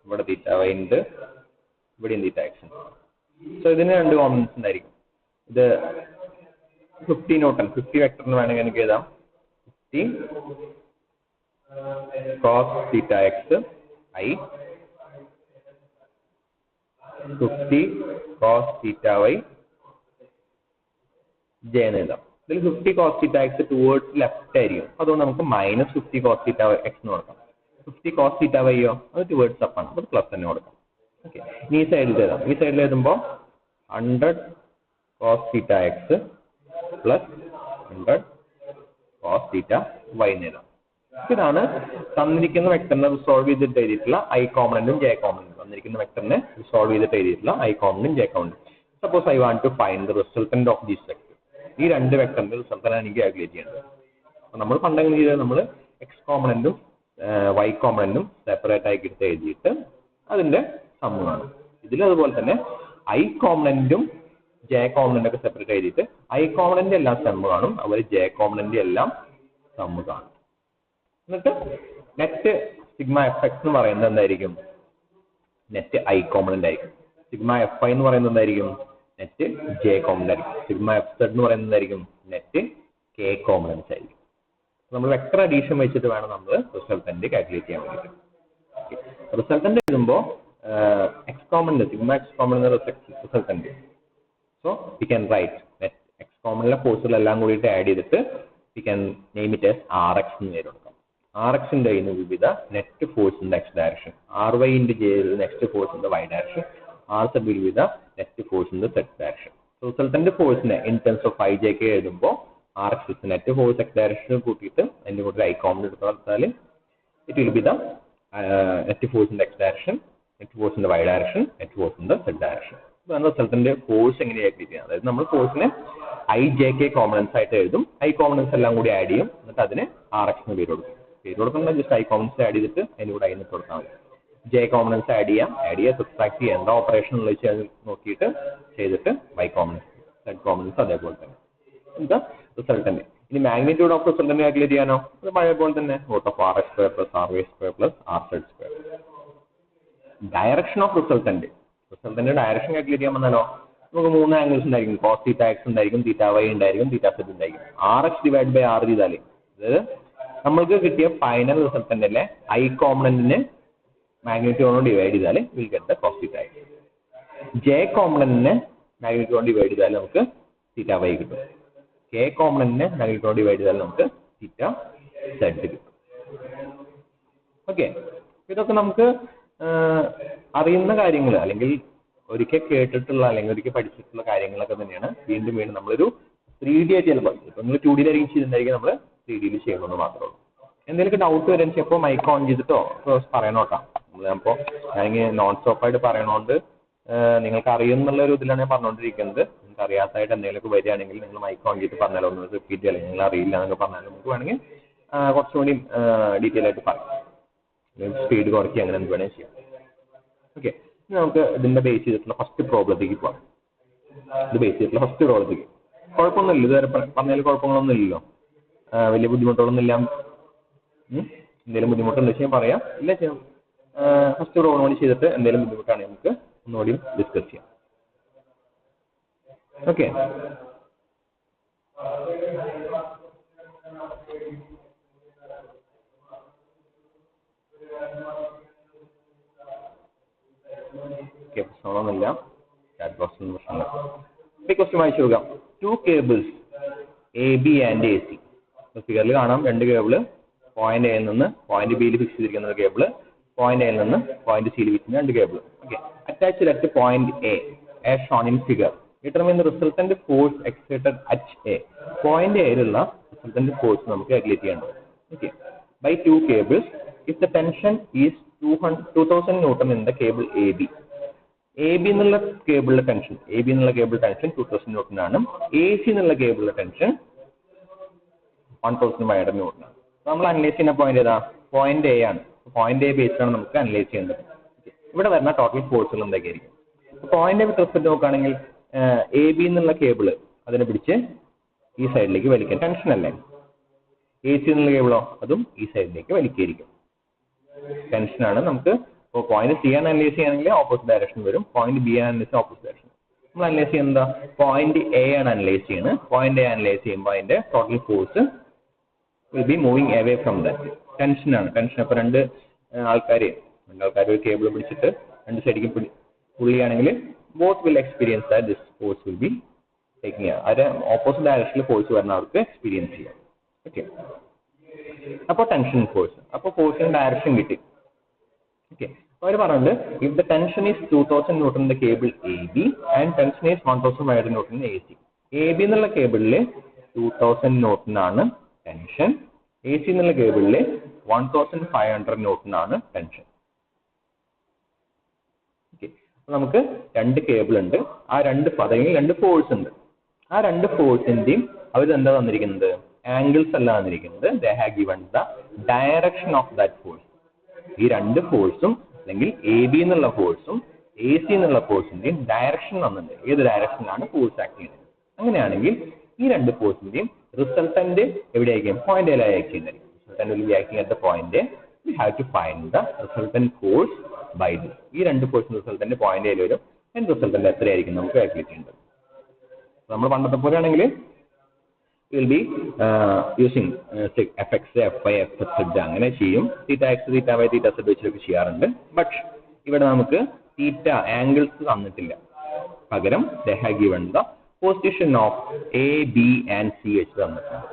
ഇവിടെ തീറ്റ വൈ ഉണ്ട്, ഇവിടെയും തീറ്റ എക്സ് ഉണ്ട്. സോ ഇതിന് 2 കോമ്പണൻസ് ഉണ്ടായിരിക്കും. ഇത് 50 ന്യൂട്ടൺ, 50 വെക്ടറിന് വേണമെങ്കിൽ എനിക്ക് എഴുതാം 50 cos theta X I 50 cos theta Y J എന്ന് എഴുതാം. ഇതിൽ 50 cos theta X towards left ആയിരിക്കും, അതുകൊണ്ട് നമുക്ക് -50 cos തീറ്റ എക്സ് എന്ന് കൊടുക്കാം. 50 cos തീറ്റ വൈയോ അത് ടുവേർഡ്സ് അപ്പ് ആണ്, അത് പ്ലസ് തന്നെ കൊടുക്കാം. ഓക്കെ, ഈ സൈഡിൽ എഴുതാം. ഈ സൈഡിൽ എഴുതുമ്പോൾ 100 cos theta X plus 100 cos theta Y എന്ന് എഴുതാം. ഇതാണ് തന്നിരിക്കുന്ന വെക്ടറിനെ റിസോൾവ് ചെയ്തിട്ട് എഴുതിയിട്ടുള്ള ഐ കോമ്പണന്റും ജെ കോമ്പണന്റും. തന്നിരിക്കുന്ന വെക്ടറിനെ റിസോൾവ് ചെയ്തിട്ട് എഴുതിയിട്ടുള്ള ഐ കോമ്പണന്റും ജെ കോമ്പണന്റും. Suppose I want to find the resultant of these vector. ഈ 2 വെക്ടറിന്റെ റിസൾട്ടന്റാണ് എനിക്ക് കാൽക്കുലേറ്റ് ചെയ്യേണ്ടത്. നമ്മൾ പണ്ടെങ്കിലും ചെയ്തത് നമ്മൾ എക്സ് കോമ്പണന്റും വൈ കോമ്പണന്റും സെപ്പറേറ്റ് ആയിട്ട് എടുത്ത് എഴുതിയിട്ട് അതിന്റെ സമ്മ് കാണും. ഇതിൽ അതുപോലെ തന്നെ ഐ കോമ്പണന്റും ജെ കോമ്പണന്റ് ഒക്കെ സെപ്പറേറ്റ് എഴുതിയിട്ട് ഐ കോമ്പണന്റ് എല്ലാം സമ്മ് കാണും, അതുപോലെ ജെ കോമ്പണന്റ് എല്ലാം സമ്മ് കാണും. എന്നിട്ട് നെറ്റ് സിഗ്മ എഫ് എക്സ് എന്ന് പറയുന്നത് എന്തായിരിക്കും? നെറ്റ് ഐ കോമ്പണന്റ് ആയിരിക്കും. സിഗ്മ എഫ് ഐ എന്ന് പറയുന്നത് എന്തായിരിക്കും? നെറ്റ് ജെ കോമ്പണന്റ് ആയിരിക്കും. സിഗ്മ എഫ് സെഡ് എന്ന് പറയുന്നത് എന്തായിരിക്കും? നെറ്റ് കെ കോമ്പണൻസ് ആയിരിക്കും. നമ്മൾ വെക്ടർ അഡീഷൻ വെച്ചിട്ട് വേണം നമ്മൾ റിസൾട്ടന്റ് കാൽക്കുലേറ്റ് ചെയ്യാൻ വേണ്ടിയിട്ട്. റിസൾട്ടന്റ് എഴുതുമ്പോൾ X component, sigma X component resultant. So we can write net X കോമ്പണന്റിലെ ഫോഴ്സുകളെല്ലാം കൂടിയിട്ട് ആഡ് ചെയ്തിട്ട് we can name it as R X എന്ന് പേര് കൊടുക്കാം. ആർ എക്സിന്റെ വിവിധ net force in the X direction, R Y into J net force in the Y direction, R Z വിവിധ net force in the Z direction. Resultant ഫോഴ്സിനെ in terms of I J K എഴുതുമ്പോൾ R X net force X direction കൂട്ടിയിട്ട് അതിന്റെ കൂടെ I component എടുത്താൽ it will be the net force in the X direction, net force in the Y direction, net force in the Z direction. ഇതാണ് resultant force എങ്ങനെ calculate ചെയ്യാം. അതായത് നമ്മൾ ഫോഴ്സിനെ ഐ ജെ കെ കോമ്പണൻസ് ആയിട്ട് എഴുതും, I components എല്ലാം കൂടി ആഡ് ചെയ്യും, എന്നിട്ട് അതിന് ആർ എക്സ് എന്ന് പേര് കൊടുക്കും. പേര് കൊടുക്കുന്നത് ജസ്റ്റ് ഐ കോമ്പണൻസ് ആഡ് ചെയ്തിട്ട് അതിന് കൂടെ അതിന് കൊടുത്താൽ മതി. ജെ കോമ്പണൻസ് ആഡ് ചെയ്യാം, സബ്ട്രാക്ട് ചെയ്യാം, എന്താ ഓപ്പറേഷൻ ഉള്ളത് നോക്കിയിട്ട് ചെയ്തിട്ട് വൈ കോമ്പണൻസ് സെഡ് കോമ്പണൻസ് അതേപോലെ തന്നെ. എന്താ റിസൾട്ടന്റ്. ഇനി മാഗ്നിറ്റ്യൂഡ് ഓഫ് റിസൾട്ടന്റ് കാൽക്കുലേറ്റ് ചെയ്യാനോ അത് പഴയ പോലെ തന്നെ root of R X square plus R Y square plus R Z square. Direction of resultant, resultant direction calculate ചെയ്യാൻ വന്നാലോ നമുക്ക് 3 ആംഗിൾസ് ഉണ്ടായിരിക്കും. കോസ് തീറ്റ എക്സ് ഉണ്ടായിരിക്കും, തീറ്റ വൈ ഉണ്ടായിരിക്കും, തീറ്റ സെഡ് ഉണ്ടായിരിക്കും. R X divide by R ചെയ്താലേ അതായത് നമ്മൾക്ക് കിട്ടിയ ഫൈനൽ റിസൾട്ടന്റിലെ ഐ കോമ്പണന്റിനെ മാഗ്നിറ്റ്യൂഡ് കൊണ്ട് ഡിവൈഡ് ചെയ്താൽ will get the cos theta X. J കോമ്പണന്റിനെ മാഗ്നിറ്റ്യൂഡ് കൊണ്ട് ഡിവൈഡ് ചെയ്താൽ നമുക്ക് തീറ്റ വൈ കിട്ടും. കെ കോമ്പണന്റിനെ മാഗ്നിറ്റ്യൂഡ് കൊണ്ട് ഡിവൈഡ് ചെയ്താൽ നമുക്ക് തീറ്റ സെഡ് കിട്ടും. ഓക്കെ, ഇതൊക്കെ നമുക്ക് അറിയുന്ന കാര്യങ്ങൾ അല്ലെങ്കിൽ ഒരിക്കൽ കേട്ടിട്ടുള്ള അല്ലെങ്കിൽ ഒരിക്കൽ പഠിച്ചിട്ടുള്ള കാര്യങ്ങളൊക്കെ തന്നെയാണ്. വീണ്ടും വീണ്ടും നമ്മളൊരു 3D ആയിട്ട് ചിലപ്പോൾ ഇപ്പൊ നിങ്ങൾ 2Dയിലായിരിക്കും ചെയ്തിട്ടുണ്ടായിരിക്കും, നമ്മൾ 3Dയിൽ ചെയ്യണമെന്ന് മാത്രമേ ഉള്ളൂ. എന്തെങ്കിലും ഡൗട്ട് വരാൻ ചിലപ്പോൾ മൈക്ക് ഓൺ ചെയ്തിട്ടോ പറയണോട്ടാ. അപ്പോൾ ഞാനിങ്ങനെ നോൺ സ്റ്റോപ്പായിട്ട് പറയണോണ്ട് നിങ്ങൾക്ക് അറിയുന്നുള്ള ഒരു ഇതിലാണ് ഞാൻ പറഞ്ഞുകൊണ്ടിരിക്കുന്നത്. നിങ്ങൾക്ക് അറിയാത്തതായിട്ട് എന്തെങ്കിലുമൊക്കെ വരികയാണെങ്കിൽ നിങ്ങൾ മൈക്ക് ഓൺ ചെയ്തിട്ട് പറഞ്ഞാലോ, ഒന്ന് റിപ്പീറ്റ് ചെയ്യാൻ നിങ്ങൾ അറിയില്ല എന്നൊക്കെ പറഞ്ഞാലും നമുക്ക് വേണമെങ്കിൽ കുറച്ചുകൂടി ഡീറ്റെയിൽ ആയിട്ട് പറയാം. സ്പീഡ് കുറയ്ക്കുക, അങ്ങനെ എന്ത് വേണമെങ്കിൽ ചെയ്യാം. ഓക്കെ, ഇനി നമുക്ക് ഇതിന്റെ ബേസ് ചെയ്തിട്ടുള്ള ഫസ്റ്റ് പ്രോബ്ലത്തേക്ക് പോകാം. ഇത് ബേസ് ചെയ്തിട്ടുള്ള ഫസ്റ്റ് പ്രോബ്ലത്തേക്ക് കുഴപ്പമൊന്നുമില്ല, ഇതുവരെ പറഞ്ഞാൽ കുഴപ്പങ്ങളൊന്നും ഇല്ലല്ലോ, വലിയ ബുദ്ധിമുട്ടുകളൊന്നും ഇല്ല. എന്തെങ്കിലും ബുദ്ധിമുട്ടുണ്ടെന്ന് വെച്ചാൽ പറയാം, ഇല്ല ചെയ്യാം. ഫസ്റ്റ് പ്രോബ്ലം കൂടി ചെയ്തിട്ട് എന്തെങ്കിലും ബുദ്ധിമുട്ടാണെങ്കിൽ നമുക്ക് ഒന്നുകൂടി ഡിസ്കസ് ചെയ്യാം. ഓക്കെ, പ്രശ്നങ്ങളൊന്നുമില്ല. ക്വസ്റ്റ്യൻ വായിച്ചു നോക്കാം. 2 cables A B and A C. ഫിഗറിൽ കാണാം 2 കേബിള് പോയിന്റ് എയിൽ നിന്ന് പോയിന്റ് ബിയിൽ ഫിക്സ് ചെയ്തിരിക്കുന്ന ഒരു കേബിള്, പോയിന്റ് എയിൽ നിന്ന് പോയിന്റ് സിയിൽ ഫിക്സ് ചെയ്യുന്ന 2 cable. Okay, attached at point A as shown in figure. Determine the resultant force exerted at A. Point എയിലുള്ള റിസൾട്ടന്റ് ഫോഴ്സ് നമുക്ക് കാൽക്കുലേറ്റ് ചെയ്യണം. Okay, by 2 cables if the tension is 2000 Newton in the cable AB. A B എന്നുള്ള കേബിളിലെ tension 2000 newton ആണ്. A C എന്നുള്ള കേബിളിലെ tension 1500 newton ആണ്. നമ്മൾ analyse ചെയ്യുന്ന point ഏതാ? പോയിന്റ് എ ആണ്. പോയിന്റ് എ ബേസ്ഡ് ആണ് നമുക്ക് അനലൈസ് ചെയ്യേണ്ടത്. ഇവിടെ വരുന്ന ടോട്ടൽ ഫോഴ്സുകൾ എന്തൊക്കെയായിരിക്കും? പോയിന്റ് വിത്ത് റെസ്പെക്ട് നോക്കുകയാണെങ്കിൽ എ ബി എന്നുള്ള കേബിള് അതിനെ പിടിച്ച് ഈ സൈഡിലേക്ക് വലിക്കാൻ ടെൻഷൻ അല്ലേ. എ സി എന്നുള്ള കേബിളോ അതും ഈ സൈഡിലേക്ക് വലിക്കായിരിക്കും. ടെൻഷനാണ്. നമുക്ക് ഇപ്പോൾ പോയിന്റ് സി ആണ് അനലൈസ് ചെയ്യുകയാണെങ്കിൽ ഓപ്പോസിറ്റ് ഡയറക്ഷൻ വരും. പോയിന്റ് ബി ആണ് അനലൈസ് ഓപ്പോസിറ്റ് ഡയറക്ഷൻ. നമ്മൾ അനലൈസ് ചെയ്യുന്നത് എന്താ? പോയിന്റ് എ ആണ് അനലൈസ് ചെയ്യുന്നത്. പോയിന്റ് എ അനലൈസ് ചെയ്യുമ്പോൾ അതിന്റെ total force will be moving away from that. ടെൻഷനാണ്. ടെൻഷൻ അപ്പോൾ രണ്ട് ആൾക്കാർ ഒരു കേബിൾ പിടിച്ചിട്ട് രണ്ട് സൈഡിലേക്ക് പുള്ളിയാണെങ്കിൽ both will experience that this force will be taking. അത് ഓപ്പോസിറ്റ് ഡയറക്ഷനിൽ ഫോഴ്സ് വരുന്ന അവർക്ക് എക്സ്പീരിയൻസ് ചെയ്യാം. ഓക്കെ, അപ്പോൾ ടെൻഷൻ ഫോഴ്സ്. അപ്പോൾ ഫോഴ്സിന് ഡയറക്ഷൻ കിട്ടി. ഓക്കെ, അവർ പറഞ്ഞത് if the tension is 2000 newton in the cable A B and tension is 1500 newton in A C. A B എന്നുള്ള കേബിളിൽ 2000 ന്യൂട്ടൺ ആണ് ടെൻഷൻ. എ സി എന്നുള്ള കേബിളിൽ 1500 ന്യൂട്ടൺ ആണ് ടെൻഷൻ. ഓക്കെ, അപ്പോൾ നമുക്ക് രണ്ട് കേബിൾ ഉണ്ട്. ആ രണ്ട് ഫോഴ്സ് ഉണ്ട്. ആ രണ്ട് ഫോഴ്സിന്റെയും അവർ എന്താ തന്നിരിക്കുന്നത്? ആംഗിൾസ് അല്ല തന്നിരിക്കുന്നത്. They have given the direction of that force. ഈ രണ്ട് ഫോഴ്സും അല്ലെങ്കിൽ എ ബി എന്നുള്ള ഫോഴ്സും എ സി എന്നുള്ള ഫോഴ്സിന്റെയും ഡയറക്ഷൻ തന്നിട്ടുണ്ട്. ഏത് ഡയറക്ഷനിലാണ് ഫോഴ്സ് ആക്ട് ചെയ്യുന്നത്? അങ്ങനെയാണെങ്കിൽ ഈ രണ്ട് ഫോഴ്സിന്റെയും റിസൾട്ടന്റ് എവിടെയായിരിക്കും? പോയിന്റ് എയിലായിരിക്കും ചെയ്യുന്നത്. Resultant will be acting at the point. We have to find the resultant force by this. ഈ രണ്ട് ഫോഴ്സിന്റെ റിസൾട്ടന്റ് പോയിന്റ് എയിൽ വരും. അതിന്റെ റിസൾട്ടന്റ് എത്രയായിരിക്കും നമുക്ക് കാൽക്കുലേറ്റ് ചെയ്യേണ്ടത്? നമ്മൾ പണ്ടത്തെ പോലെയാണെങ്കിൽ will be using fx, fy, fz അങ്ങനെ ചെയ്യും. Theta X, theta Y, theta Z വെച്ചിട്ടൊക്കെ ചെയ്യാറുണ്ട്. ബട്ട് ഇവിടെ നമുക്ക് തീറ്റ ആംഗിൾസ് തന്നിട്ടില്ല. പകരം they have given the position of A, B and CH തന്നിട്ടുണ്ട്.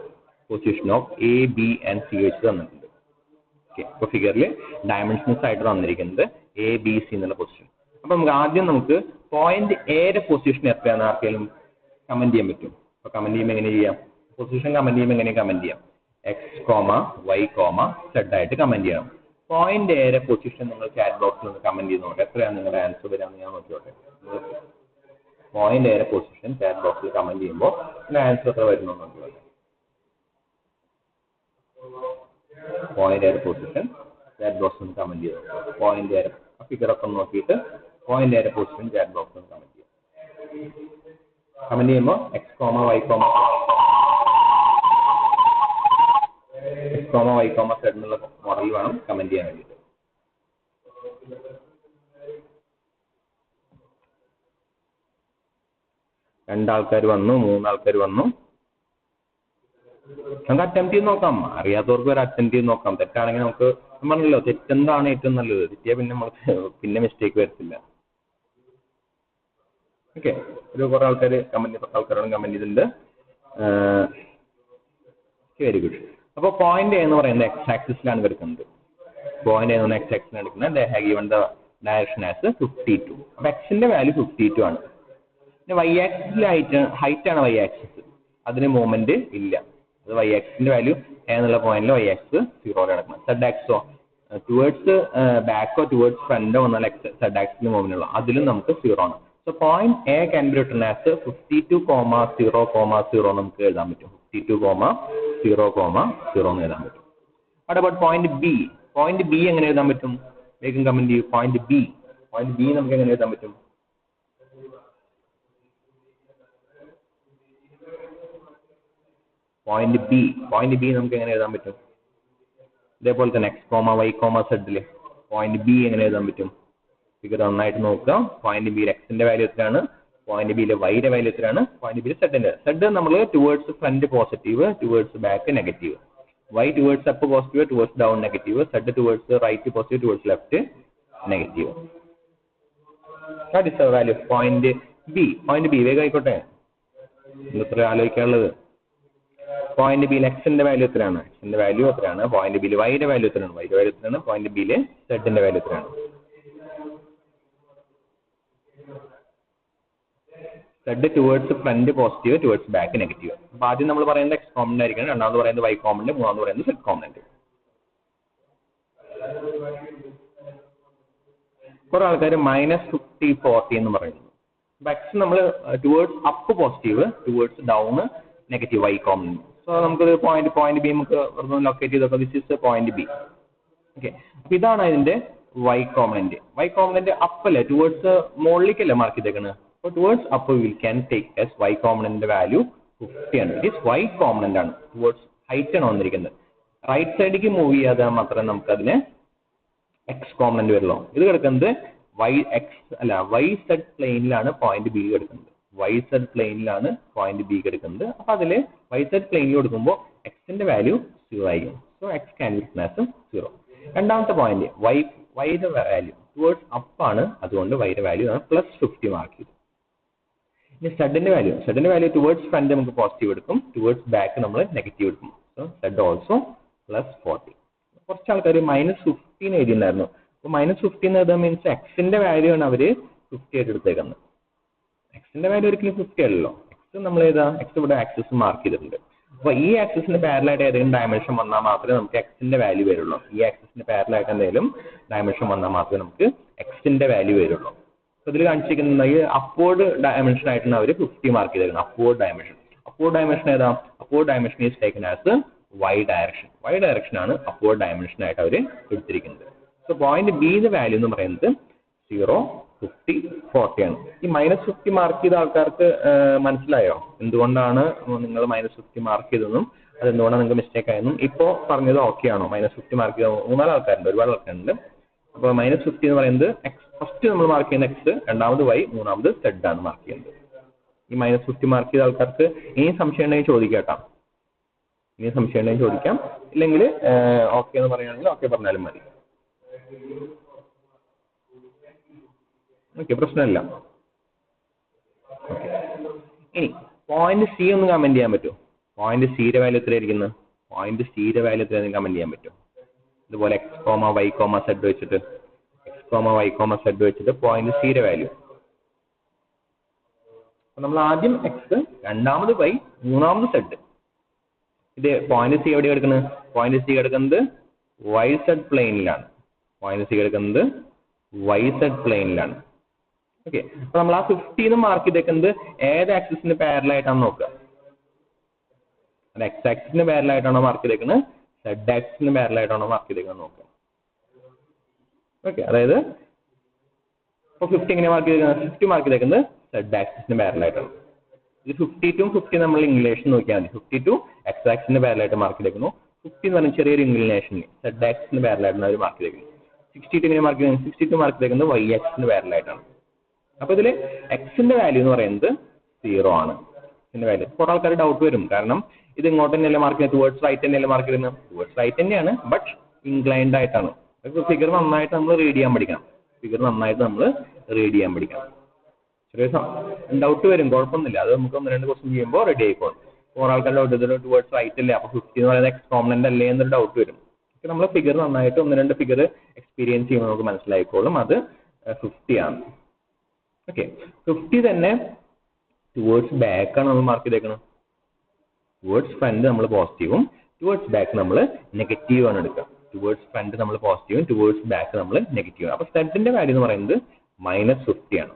Position of A, B and CH തന്നിട്ടുണ്ട്. ഓക്കെ, അപ്പോൾ ഫിഗറിൽ ഡയമെൻഷൻസ് ആയിട്ട് തന്നിരിക്കുന്നത് A, B, C എന്നുള്ള പൊസിഷൻ. അപ്പോൾ നമുക്ക് ആദ്യം പോയിന്റ് എയുടെ പൊസിഷൻ എത്രയാണെന്ന് ആർക്കെങ്കിലും കമന്റ് ചെയ്യാൻ പറ്റും? അപ്പോൾ കമന്റ് ചെയ്യുമ്പോൾ എങ്ങനെ ചെയ്യാം? പൊസിഷൻ കമന്റ് ചെയ്യുമ്പോൾ എങ്ങനെ കമന്റ് ചെയ്യാം? X, Y, Z ആയിട്ട് കമന്റ് ചെയ്യണം. പോയിന്റ് എയുടെ പൊസിഷൻ നിങ്ങൾ ചാറ്റ് ബോക്സിൽ ഒന്ന് കമന്റ് ചെയ്ത് നോക്കാം. എത്രയാണ് നിങ്ങളുടെ ആൻസർ വരാമെന്ന് ഞാൻ നോക്കിയോട്ടെ. പോയിന്റ് എയുടെ പൊസിഷൻ ചാറ്റ് ബോക്സിൽ കമന്റ് ചെയ്യുമ്പോൾ നിങ്ങളുടെ ആൻസർ എത്ര വരുന്നു നോക്കിയോട്ടെ. പോയിന്റ് എയുടെ പൊസിഷൻ ചാറ്റ് ബോക്സിൽ ഒന്ന് കമന്റ് ചെയ്ത് നോക്കാം. പോയിന്റ് എയുടെ ഫിഗറൊക്കെ നോക്കിയിട്ട് പോയിന്റ് എയുടെ പൊസിഷൻ ചാറ്റ് ബോക്സിൽ ഒന്ന് കമന്റ് ചെയ്യാം. കമന്റ് ചെയ്യുമ്പോൾ X, Y, Z എന്നുള്ള മോഡൽ വേണം കമന്റ് ചെയ്യാൻ വേണ്ടിയിട്ട്. രണ്ടാൾക്കാർ വന്നു, മൂന്നാൾക്കാർ വന്നു. നമുക്ക് അറ്റംപ്റ്റ് ചെയ്ത് നോക്കാം. അറിയാത്തവർക്ക് ഒരു അറ്റംപ്റ്റ് ചെയ്ത് നോക്കാം. തെറ്റാണെങ്കിൽ നമുക്ക് നമ്മളല്ലോ തെറ്റെന്താണ് ഏറ്റവും നല്ലത്. തെറ്റിയാൽ പിന്നെ മിസ്റ്റേക്ക് വരത്തില്ല. ഓക്കെ, ഒരു കുറെ ആൾക്കാർ കമന്റ് 10 ആൾക്കാരോടും കമന്റ് ചെയ്തിട്ടുണ്ട്. Very good. അപ്പോൾ പോയിന്റ് എന്ന് പറയുന്നത് എക്സ് ആക്സിസിലാണ് കിടക്കുന്നത്. പോയിന്റ് എന്ന് പറഞ്ഞാൽ എക്സ് ആക്സിസിലാണ് എടുക്കുന്നത്. They have given the direction as 52. അപ്പോൾ എക്സിന്റെ വാല്യൂ 52 ആണ്. പിന്നെ വൈ ആക്സിസിലെ ഹൈറ്റ് ആണ് വൈ ആക്സിസ്. അതിന് മൂവ്മെന്റ് ഇല്ല. അത് വൈ ആക്സിന്റെ വാല്യൂ എന്നുള്ള പോയിന്റിൽ വൈ ആക്സിസ് 0 കിടക്കുന്നത്. സെഡ് ആക്സോ ടുവേർഡ്സ് ബാക്കോ ടുവേർഡ്സ് ഫ്രണ്ടോ വന്നാൽ സെഡ് ആക്സിൽ മൂവ്മെന്റ് ഉള്ളൂ. അതിലും നമുക്ക് 0 ആണ്. So point A can be written as 52,0,0 നമുക്ക് എഴുതാൻ പറ്റും. 52,0,0,0 എന്ന് എഴുതാൻ പറ്റും. അവിടെ about point B. Point B എങ്ങനെ എഴുതാൻ പറ്റും? വേഗം കമന്റ് ചെയ്യും. പോയിന്റ് ബി നമുക്ക് എങ്ങനെ എഴുതാൻ പറ്റും? പോയിന്റ് ബി നമുക്ക് എങ്ങനെ എഴുതാൻ പറ്റും? ഇതേപോലെ തന്നെ X, Y, Z point B എങ്ങനെ എഴുതാൻ പറ്റും? ഫിഗർ നന്നായിട്ട് നോക്കുക. പോയിന്റ് ബിയിൽ എക്സിന്റെ വാല്യൂ എത്രയാണ്? പോയിന്റ് ബിയിൽ വൈയുടെ വാല്യൂ എത്രയാണ്? പോയിന്റ് ബിയിൽ സെഡ് നമ്മൾ towards front positive, towards back negative. Y towards up positive, towards down negative. Z towards right positive, towards left negative. That is the value of point B. Point B വേഗം ആയിക്കോട്ടെ, ഇത്ര ആലോചിക്കാനുള്ളത്. Point ബിയിൽ എക്സിന്റെ value എത്രയാണ്? എക്സിന്റെ value എത്രയാണ്? Point ബിയിൽ വൈയുടെ വാല്യൂ എത്രയാണ്? വൈയുടെ വാല്യൂ എത്രയാണ്? പോയിന്റ് ബിയിൽ സെഡിന്റെ വാല്യൂ എത്രയാണ്? Z towards front positive, towards back negative. അപ്പോൾ ആദ്യം നമ്മൾ പറയുന്നത് എക്സ് കോമൺ ആയിരിക്കണം, രണ്ടാമത് പറയുന്നത് വൈ കോമൺ, മൂന്നാമത് പറയുന്നത് സെഡ് കോമൺ. കുറെ ആൾക്കാർ 50, 40 എന്ന് പറയുന്നത്. അപ്പൊ എക്സ് നമ്മൾ towards up positive, towards down negative, y component. So നമുക്കൊരു പോയിന്റ് ബി നമുക്ക് ലൊക്കേറ്റ് ചെയ്തൊക്കെ this is point B. Okay, അപ്പൊ ഇതാണ് അതിന്റെ y component. Y component up അല്ലേ, ടുവേർഡ്സ് മുകളിലേക്കല്ലേ മാർക്ക് ചെയ്തേക്കുന്നത്. അപ്പോൾ towards up will can take as y component value 50 ആണ്. ഇറ്റ് ഈസ് വൈ കോമ്പണന്റ് ആണ്, ടുവേർഡ്സ് ഹൈറ്റ് ആണ് വന്നിരിക്കുന്നത്. റൈറ്റ് സൈഡിലേക്ക് മൂവ് ചെയ്യാതെ മാത്രമേ നമുക്ക് അതിന് എക്സ് കോമ്പണന്റ് വരുള്ളൂ. ഇത് കിടക്കുന്നത് വൈ സെഡ് പ്ലെയിനിലാണ് പോയിന്റ് ബി കിടക്കുന്നത്. വൈ സെഡ് പ്ലെയിനിലാണ് പോയിന്റ് ബി കിടക്കുന്നത്. അപ്പൊ അതില് വൈ സെഡ് പ്ലെയിനിൽ കൊടുക്കുമ്പോൾ എക്സിന്റെ വാല്യൂ 0 ആയിരിക്കും. So X can be written as 0. രണ്ടാമത്തെ പോയിന്റ് വൈയുടെ വാല്യൂ ടുവേർഡ്സ് അപ്പ് ആണ്, അതുകൊണ്ട് വൈയുടെ വാല്യൂ ആണ് +50 മാർക്ക് ചെയ്തു. ഇനി സെഡിന്റെ വാല്യൂ ടുവേർഡ്സ് ഫ്രണ്ട് നമുക്ക് പോസിറ്റീവ് എടുക്കും, ടുവേർഡ്സ് ബാക്ക് നമ്മൾ നെഗറ്റീവ് എടുക്കും. So z also +40. കുറച്ച് ആൾക്കാർ -15 എഴുതിയിട്ടുണ്ടായിരുന്നു. അപ്പൊ -15 എഴുതാൻ മീൻസ് എക്സിന്റെ വാല്യൂ ആണ് അവര് 50 ആയിട്ട് എടുത്തേക്കുന്നത്. എക്സിന്റെ വാല്യൂ ഒരിക്കലും 50 അല്ലല്ലോ. എക്സ് നമ്മൾ എക്സ് ഇവിടെ ആക്സിസ് മാർക്ക് ചെയ്തിട്ടുണ്ട്. അപ്പൊ ഈ ആക്സിസിന് പാരലായിട്ട് ഏതെങ്കിലും ഡയമെൻഷൻ വന്നാൽ മാത്രമേ നമുക്ക് എക്സിന്റെ വാല്യൂ വരുള്ളൂ. ഈ ആക്സിസിന് പാരലായിട്ട് എന്തെങ്കിലും ഡയമെൻഷൻ വന്നാൽ മാത്രമേ നമുക്ക് എക്സിന്റെ വാല്യൂ വരുള്ളൂ. അപ്പൊ ഇതിൽ കാണിച്ചിരിക്കുന്ന ഈ അപ്വേർഡ് ഡയമെൻഷൻ ആയിട്ടാണ് അവർ 50 മാർക്ക് ചെയ്തേക്കുന്നത്. അപ്വേർഡ് ഡയമെൻഷൻ ഏതാ? Upward dimension is taken as y direction ആണ് അപ്വേർഡ് ഡയമെൻഷൻ ആയിട്ട് അവർ എടുത്തിരിക്കുന്നത്. സോ പോയിന്റ് ബിയുടെ വാല്യൂ എന്ന് പറയുന്നത് 0, 50, 40 ആണ്. ഈ -50 മാർക്ക് ചെയ്ത ആൾക്കാർക്ക് മനസ്സിലായോ എന്തുകൊണ്ടാണ് നിങ്ങൾ -50 മാർക്ക് ചെയ്തതെന്നും അതെന്തുകൊണ്ടാണ് നിങ്ങൾക്ക് മിസ്റ്റേക്ക് ആയെന്നും? ഇപ്പോൾ പറഞ്ഞത് ഓക്കെ ആണോ? -50 മാർക്ക് ചെയ്ത 3-4 ആൾക്കാരുണ്ട്, ഒരുപാട് ആൾക്കാരുണ്ട്. അപ്പോൾ -50 എന്ന് പറയുന്നത് ഫസ്റ്റ് നമ്മൾ മാർക്ക് ചെയ്യുന്ന എക്സ്, രണ്ടാമത് വൈ, മൂന്നാമത് സെഡ് ആണ് മാർക്ക് ചെയ്യുന്നത്. ഈ -50 മാർക്ക് ചെയ്ത ആൾക്കാർക്ക് ഇനി സംശയം ഉണ്ടെങ്കിൽ ചോദിക്കാം. ഇല്ലെങ്കിൽ ഓക്കെ എന്ന് പറയുകയാണെങ്കിൽ ഓക്കെ പറഞ്ഞാലും മതി. ഓക്കെ, പ്രശ്നമില്ല. ഓക്കെ, ഇനി പോയിന്റ് സി ഒന്ന് കമന്റ് ചെയ്യാൻ പറ്റുമോ? പോയിന്റ് സിയുടെ വാല്യൂ എത്രയായിരിക്കുന്നത്? പോയിന്റ് സിയുടെ വാല്യൂ എത്രയാണെന്ന് കമന്റ് ചെയ്യാൻ പറ്റുമോ? ഇതുപോലെ x comma y comma z വെച്ചിട്ട് പോയിന്റ് സിയുടെ വാല്യൂ. നമ്മൾ ആദ്യം എക്സ്, രണ്ടാമത് വൈ, മൂന്നാമത് സെഡ്. ഇത് പോയിന്റ് സി എവിടെ കിടക്കുന്നത്? പോയിന്റ് സി കിടക്കുന്നത് വൈ സെഡ് പ്ലെയിനിലാണ്. ഓക്കെ, അപ്പൊ നമ്മൾ ആ 50 മാർക്ക് ചെയ്തേക്കുന്നത് ഏത് ആക്സിസിന് പാരലായിട്ടാണ് നോക്കുക. എക്സ് ആക്സിസിന് പാരലായിട്ടാണോ മാർക്ക് ചെയ്തേക്കുന്നത്, സെഡ് ആക്സിസിന് പാരലായിട്ടാണോ മാർക്ക് ചെയ്തേക്കുന്നത് നോക്കുക. ഓക്കെ, അതായത് ഇപ്പൊ 50 എങ്ങനെ മാർക്ക് ചെയ്തേക്കുന്നത്? 50 മാർക്ക് ചെയ്തേക്കുന്നത് സെഡ് ആക്സിസിന് പാരലായിട്ടാണ്. ഇത് 52 50 നമ്മൾ ഇംഗ്ലീഷ് നോക്കിയാൽ മതി. 52 എക്സ് ആക്സിസിന് പാരലായിട്ട് മാർക്ക് ചെയ്തേക്കുന്നു. 50 എന്ന് പറഞ്ഞാൽ ചെറിയൊരു ഇംഗ്ലിനേഷൻ സെഡ് ആക്സിസിന് പാരലായിട്ടാണ് അവർ മാർക്ക് ചെയ്തേക്കുന്നത്. 62 എങ്ങനെ മാർക്ക് ചെയ്യുന്നത്? 62 മാർക്ക് ചെയ്തേക്കുന്നത് വൈ ആക്സിസിന് പാരലായിട്ടാണ്. അപ്പൊ ഇതില് എക്സിന്റെ വാല്യൂ എന്ന് പറയുന്നത് 0 ആണ്. എക്സിന്റെ വാല്യൂ കുറെ ആൾക്കാർ ഡൗട്ട് വരും, കാരണം ഇത് ഇങ്ങോട്ട് തന്നെയല്ലേ മാർക്ക് ചെയ്യുന്നത്, ടുവേർഡ്സ് റൈറ്റ് തന്നെയല്ലേ മാർക്ക് ചെയ്യുന്നത്. ടുവേർഡ്സ് റൈറ്റ് തന്നെയാണ്, ബട്ട് ഇൻക്ലൈൻഡ് ആയിട്ടാണ്. ഫിഗർ നന്നായിട്ട് നമ്മൾ റീഡ് ചെയ്യാൻ പഠിക്കണം. ചെറിയ ഡൗട്ട് വരും, കുഴപ്പമൊന്നുമില്ല. അത് നമുക്ക് 1-2 ക്വസ്റ്റ്യൻ ചെയ്യുമ്പോൾ റെഡി ആയിക്കോളും. കുറെ ആൾക്കാർ ഡൗട്ട് ചെയ്തിട്ട് ടുവേർഡ്സ് റൈറ്റ് അല്ലേ, അപ്പൊ 50 എന്ന് പറയുന്നത് എക്സ് കോമ്പണന്റ് അല്ലേ എന്നൊരു ഡൗട്ട് വരും. നമ്മൾ ഫിഗർ നന്നായിട്ട് 1-2 ഫിഗർ എക്സ്പീരിയൻസ് ചെയ്യുമ്പോൾ നമുക്ക് മനസ്സിലായിക്കോളും അത് 50 ആണ്. ഓക്കെ, 50 തന്നെ ടുവേർഡ്സ് ബാക്ക് ആണ് നമ്മൾ മാർക്ക് ചെയ്തേക്കുന്നത്. ടുവേർഡ്സ് ഫ്രണ്ട് നമ്മൾ പോസിറ്റീവും ടുവേർഡ്സ് ബാക്ക് നമ്മൾ നെഗറ്റീവ് ആണ് എടുക്കുക. ടുവേർഡ്സ് ഫ്രണ്ട് നമ്മൾ പോസിറ്റീവും ടുവേർഡ്സ് ബാക്ക് നമ്മൾ നെഗറ്റീവ്. അപ്പൊ സെഡിന്റെ വാല്യൂ എന്ന് പറയുന്നത് -50 ആണ്.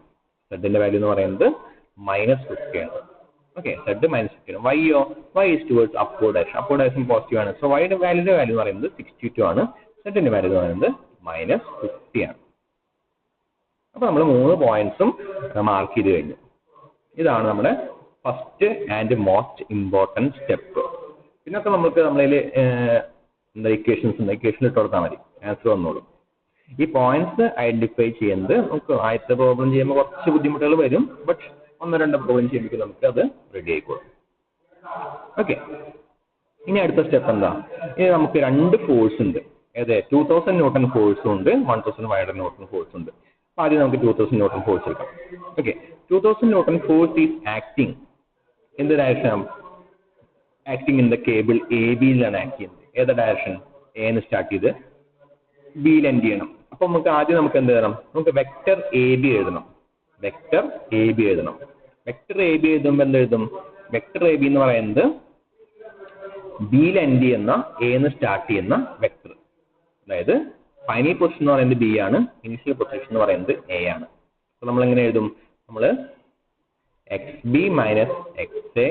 ഓക്കെ, സെഡ് -50 ആണ്. വൈയോ, Y is towards upward direction positive ആണ്. സോ വൈയുടെ വാല്യൂ എന്ന് പറയുന്നത് 62 ആണ്. സെഡിന്റെ വാല്യൂ എന്ന് പറയുന്നത് -50 ആണ്. അപ്പൊ നമ്മൾ 3 പോയിന്റ്സും മാർക്ക് ചെയ്ത് കഴിഞ്ഞു. ഇതാണ് നമ്മുടെ first and most important step. പിന്നൊക്കെ നമുക്ക് നമ്മളതിൽ ഇക്വേഷൻസ് ഇട്ട് കൊടുത്താൽ മതി, ആൻസർ വന്നോളും. ഈ പോയിന്റ്സ് ഐഡന്റിഫൈ ചെയ്യുന്നത് നമുക്ക് ആദ്യത്തെ പ്രോബ്ലം ചെയ്യുമ്പോൾ കുറച്ച് ബുദ്ധിമുട്ടുകൾ വരും, ബട്ട് 1-2 പ്രോബ്ലം ചെയ്യുമ്പോൾ നമുക്ക് അത് റെഡി ആയിക്കോളും. ഓക്കെ, ഇനി അടുത്ത സ്റ്റെപ്പ് എന്താ? ഇനി നമുക്ക് 2 ഫോഴ്സ് ഉണ്ട്. 2000 ന്യൂട്ടൺ ഫോഴ്സും ഉണ്ട്, 1500 ന്യൂട്ടൺ ഫോഴ്സ് ഉണ്ട്. ആദ്യം നമുക്ക് 2000 ന്യൂട്ടൺ ഫോഴ്സ് എടുക്കാം. Okay, 2000 newton force is acting in the direction, acting in the cable A ബിയിലാണ് ആക്ട് ചെയ്യുന്നത്. ഏതാ ഡയറക്ഷൻ? എ എന്ന് സ്റ്റാർട്ട് ചെയ്ത് ബിയിൽ എൻഡ് ചെയ്യണം. അപ്പൊ നമുക്ക് ആദ്യം എന്ത് എഴുതണം? നമുക്ക് വെക്ടർ എ ബി എഴുതുമ്പോൾ എന്തെഴുതും? വെക്ടർ എ ബി എന്ന് പറയുന്നത് ബിയിൽ എൻഡ് ചെയ്യുന്ന എ എന്ന് സ്റ്റാർട്ട് ചെയ്യുന്ന വെക്ടർ. അതായത് ഫൈനൽ പൊസിഷൻ എന്ന് പറയുന്നത് ബി ആണ്, ഇനിഷ്യൽ പൊസിഷൻ എന്ന് പറയുന്നത് എ ആണ്. അപ്പോൾ നമ്മൾ എങ്ങനെ എഴുതും? നമ്മൾ xb minus xa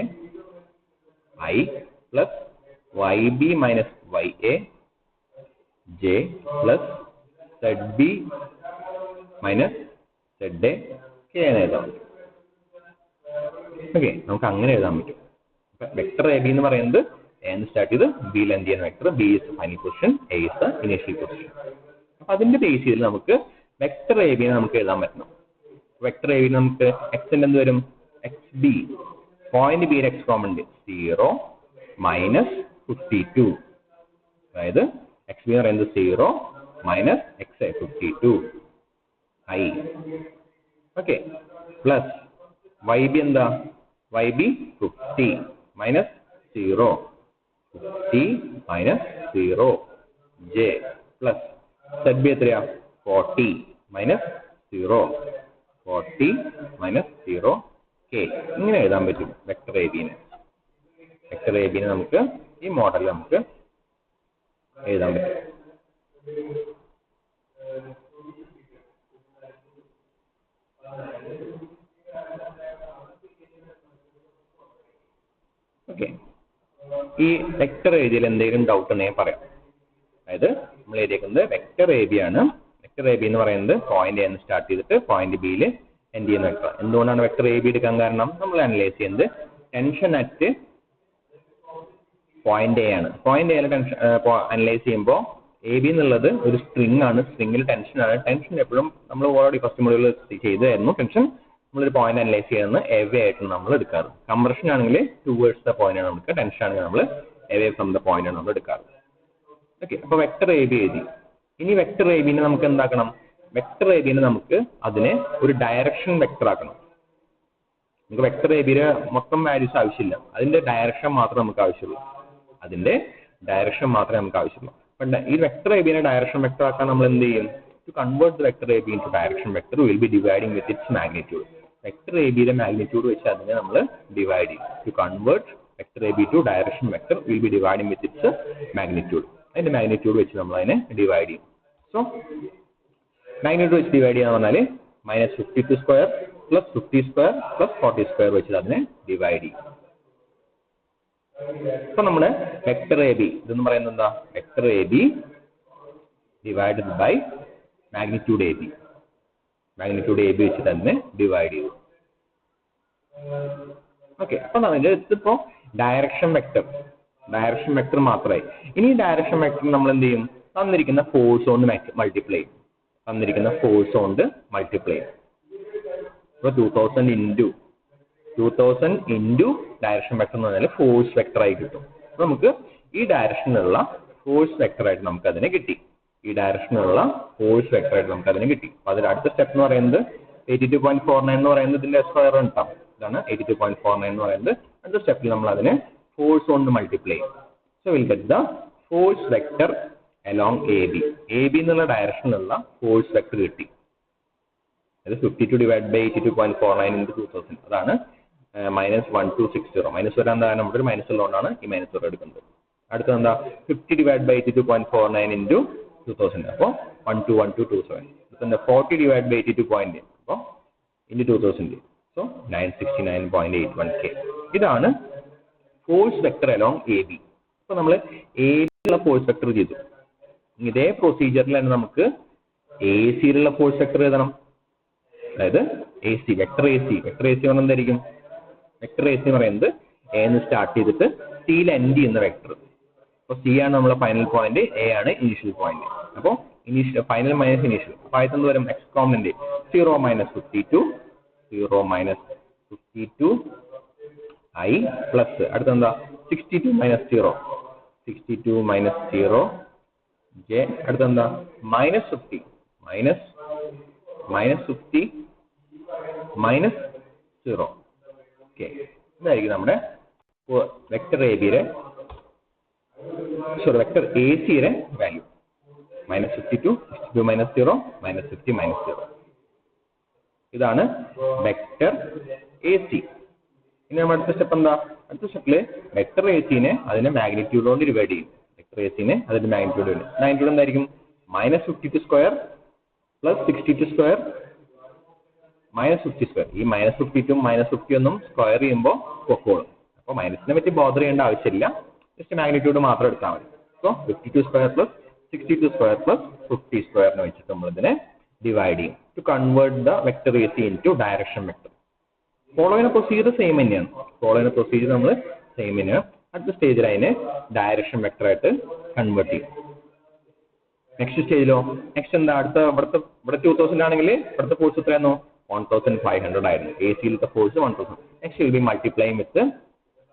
I plus yb minus ya j plus zb minus za k എന്ന് എഴുതാം. ഓക്കെ, നമുക്ക് അങ്ങനെ എഴുതാൻ പറ്റും. വെക്ടർ എ ബി എന്ന് പറയുന്നത് എ എന്ന് സ്റ്റാർട്ട് ചെയ്ത് ബിയിൽ എന്ത് ചെയ്യുന്ന vector, B is final position, A is the initial position. അപ്പൊ അതിന്റെ ബേസ് ചെയ്ത് നമുക്ക് വെക്ടർ എ ബിനെ നമുക്ക് എഴുതാൻ പറ്റണം. വെക്ടർ എ ബി നമുക്ക് എക്സിന്റെ എന്ത് വരും? എക്സ് ബി, പോയിന്റ് ബിയിൽ എക്സ് കോമൺ ഉണ്ട്, 0 മൈനസ് 52. അതായത് എക്സ് ബി എന്ന് പറയുന്നത് 0 minus X 52 I. Okay, plus Y B എന്താ? Y B 50 minus 0, 50 minus 0 J plus Z B എത്രയാ? 40 മൈനസ് 0, 40 മൈനസ് 0 കെ. ഇങ്ങനെ എഴുതാൻ പറ്റും വെക്ടർ എ ബിനെ. വെക്ടർ എ ബിനെ നമുക്ക് ഈ മോഡലിൽ നമുക്ക് എഴുതാൻ പറ്റും. ഓക്കെ, ഈ വെക്ടർ എഴുതിയിൽ എന്തെങ്കിലും ഡൗട്ട് ഉണ്ടെങ്കിൽ പറയാം. അതായത് നമ്മൾ എഴുതിയിരിക്കുന്നത് വെക്ടർ എ ബി ആണ്. വെക്ടർ എ ബി എന്ന് പറയുന്നത് പോയിന്റ് എന്ന് സ്റ്റാർട്ട് ചെയ്തിട്ട് പോയിന്റ് ബിയിൽ എൻഡ് ചെയ്യുന്ന വെക്ടർ. എന്തുകൊണ്ടാണ് വെക്ടർ എ ബി എടുക്കാൻ കാരണം? നമ്മൾ അനലൈസ് ചെയ്യുന്നത് ടെൻഷൻ അറ്റ് പോയിന്റ് എ ആണ്. പോയിന്റ് എയിൽ ടെൻഷൻ അനലൈസ് ചെയ്യുമ്പോൾ എ ബി എന്നുള്ളത് ഒരു സ്ട്രിങ് ആണ്. സ്ട്രിങ്ങിൽ ടെൻഷൻ ആണ്. ടെൻഷൻ എപ്പോഴും നമ്മൾ ഓൾറെഡി ഫസ്റ്റ് മോഡ്യൂളിൽ ചെയ്തായിരുന്നു. ടെൻഷൻ നമ്മളൊരു പോയിന്റ് അനലൈസ് ചെയ്യുന്നത് എവേ ആയിട്ടാണ് നമ്മൾ എടുക്കാറ്. കംപ്രഷൻ ആണെങ്കിൽ ടുവേർഡ്സ് ദ പോയിന്റ് ആണ് നമുക്ക്, ടെൻഷൻ ആണെങ്കിൽ നമ്മൾ എവേ ഫ്രം ദ പോയിന്റ് ആണ് നമ്മൾ എടുക്കാറ്. ഓക്കെ, അപ്പൊ വെക്ടർ എ ബി എഴുതി. ഇനി വെക്ടർ എ ബിനെ നമുക്ക് എന്താക്കണം? വെക്ടർ എ ബിനെ നമുക്ക് അതിനെ ഒരു ഡയറക്ഷൻ വെക്ടർ ആക്കണം. നമുക്ക് വെക്ടർ എ ബിയുടെ മൊത്തം വാല്യൂസ് ആവശ്യമില്ല, അതിന്റെ ഡയറക്ഷൻ മാത്രമേ നമുക്ക് ആവശ്യമുള്ളൂ. അതിന്റെ ഡയറക്ഷൻ മാത്രമേ നമുക്ക് ആവശ്യമുള്ളൂ. അപ്പൊ ഈ വെക്ടർ എ ബിനെ ഡയറക്ഷൻ വെക്ടർ ആക്കാൻ നമ്മൾ എന്ത് ചെയ്യും? To convert the vector AB into direction vector, we will be dividing with its magnitude. Vector AB യുടെ magnitude വെച്ച് അതിനെ നമ്മൾ ഡിവൈഡ് ചെയ്യും. To convert vector AB to direction vector, we will be dividing with its magnitude. അതിന്റെ magnitude വെച്ച് നമ്മൾ അതിനെ divide ചെയ്യും. So magnitude വെച്ച് ഡിവൈഡ് ചെയ്യാന്ന് പറഞ്ഞാൽ -52 square plus 50 square plus 40 square വെച്ച് അതിനെ ഡിവൈഡ് ചെയ്യും. അപ്പൊ നമ്മുടെ വെക്ടർ എ ബി ഇതെന്ന് പറയുന്നത് എന്താ? Vector A B divided by magnitude A B. Magnitude A B വെച്ച് തന്നെ ഡിവൈഡ് ചെയ്തു. ഓക്കെ, അപ്പൊ ഇതിപ്പോ ഡയറക്ഷൻ വെക്ടർ മാത്രമായി. ഇനി ഡയറക്ഷൻ വെക്ടർ നമ്മൾ എന്ത് ചെയ്യും? തന്നിരിക്കുന്ന ഫോഴ്സ് കൊണ്ട് മൾട്ടിപ്ലൈ ചെയ്യും. തന്നിരിക്കുന്ന ഫോഴ്സ് കൊണ്ട് മൾട്ടിപ്ലൈ ചെയ്യും. ഇപ്പൊ 2000 ഇൻറ്റു ഡയറക്ഷൻ വെക്ടർ എന്ന് പറഞ്ഞാൽ ഫോഴ്സ് വെക്ടർ ആയി കിട്ടും. അപ്പൊ നമുക്ക് ഈ ഡയറക്ഷനിലുള്ള ഫോഴ്സ് വെക്ടർ ആയിട്ട് നമുക്ക് അതിനെ കിട്ടി. ഈ ഡയറക്ഷനിലുള്ള ഫോഴ്സ് വെക്ടർ ആയിട്ട് നമുക്ക് അതിനെ കിട്ടി. അപ്പൊ അതിൽ അടുത്ത സ്റ്റെപ്പ് എന്ന് പറയുന്നത് 82.49 എന്ന് പറയുന്നത് ഇതിന്റെ സ്ക്വയർ ഉണ്ടാവും. ഇതാണ് 82.49 എന്ന് പറയുന്നത്. അടുത്ത സ്റ്റെപ്പിൽ നമ്മൾ അതിനെ ഫോഴ്സ് കൊണ്ട് മൾട്ടിപ്ലൈ ചെയ്യും. So will get the force vector along A B. A B എന്നുള്ള ഡയറക്ഷനിലുള്ള ഫോഴ്സ് വെക്ടർ കിട്ടി. അത് 52 ഡിവൈഡ് ബൈ 82.49 ഇൻറ്റു 2000. അതാണ് -1260. മൈനസ് വരാൻ കാരണം നമ്മുടെ ഒരു മൈനസ് ഉള്ളതുകൊണ്ടാണ് ഈ മൈനസ് വരെ എടുക്കുന്നത്. അടുത്തത് എന്താ? 50 ഡിവൈഡ് ബൈ 82.49 ഇൻറ്റു 2000. അപ്പോൾ 121227. അടുത്ത 40 ഡിവൈഡ് ബൈ 82. അപ്പോൾ ഇൻറ്റു 2000. So 969.81 K. ഇതാണ് force vector along A B. അപ്പോൾ നമ്മൾ എ ബിയിലുള്ള ഫോഴ്സ് വെക്ടർ ചെയ്തു. ഇതേ പ്രൊസീജിയറിൽ തന്നെ നമുക്ക് എ സിയിലുള്ള ഫോഴ്സ് വെക്ടർ എഴുതണം. അതായത് A C vector A C പറഞ്ഞാൽ എന്തായിരിക്കും? വെക്ടർ എ സി എന്ന് പറയുന്നത് എ എന്ന് സ്റ്റാർട്ട് ചെയ്തിട്ട് സിയിൽ എൻഡ് ചെയ്യുന്ന വെക്ടർ. അപ്പോൾ സി ആണ് നമ്മളെ ഫൈനൽ പോയിന്റ്, എ ആണ് ഇനീഷ്യൽ പോയിന്റ്. അപ്പോൾ ഫൈനൽ മൈനസ് ഇനീഷ്യൽ. അപ്പോൾ ആദ്യത്തെ എന്ത് വരും? എക്സ്പോണന്റ് 0 - 52 0 - 52 I പ്ലസ് അടുത്തെന്താ? 62 - 0 62 - 0 J. അടുത്തെന്താ? -50 -50 -0 K. ഇതായിരിക്കും നമ്മുടെ വെക്ടർ എ ബിയുടെ വെക്ടർ എ സിയുടെ വാല്യൂ. -52 62 - 0 -50 -0. ഇതാണ് വെക്ടർ എ സി. ഇനി നമ്മുടെ അടുത്ത സ്റ്റെപ്പ് എന്താ? അടുത്ത സ്റ്റെപ്പില് വെക്ടർ എ സിനെ അതിന്റെ മാഗ്നിറ്റ്യൂഡ് കൊണ്ട് ഡിവൈഡ് ചെയ്യും. വെക്ടർ എ സിനെ അതിന്റെ മാഗ്നിറ്റ്യൂഡ് എന്തായിരിക്കും? -52 സ്ക്വയർ പ്ലസ് 62 സ്ക്വയർ -50 ഈ -52 -50 ഒന്നും സ്ക്വയർ ചെയ്യുമ്പോൾ പൊക്കോളും. അപ്പോൾ മൈനസിനെ പറ്റി ബോധർ ചെയ്യേണ്ട ആവശ്യമില്ല, ജസ്റ്റ് മാഗ്നിറ്റ്യൂഡ് മാത്രം എടുത്താൽ മതി. So 52 square plus 62 square plus 50 സ്ക്വയറിനെ വെച്ചിട്ട് നമ്മൾ ഇതിനെ ഡിവൈഡ് ചെയ്യും to convert the vector AC into direction vector. Follow ചെയ്യുന്ന പ്രൊസീജിയർ സെയിം തന്നെയാണ്. നമ്മൾ സെയിം തന്നെയാണ്. അടുത്ത സ്റ്റേജിൽ അതിനെ ഡയറക്ഷൻ വെക്ടർ ആയിട്ട് കൺവേർട്ട് ചെയ്യും. നെക്സ്റ്റ് സ്റ്റേജിലോ എന്താ അടുത്ത ഇവിടെ 2000 ആണെങ്കിൽ ഇവിടുത്തെ ഫോഴ്സ് എത്രയായിരുന്നു? 1500 ആയിരുന്നു. AC-യിലത്തെ force 1000. Next will be multiply with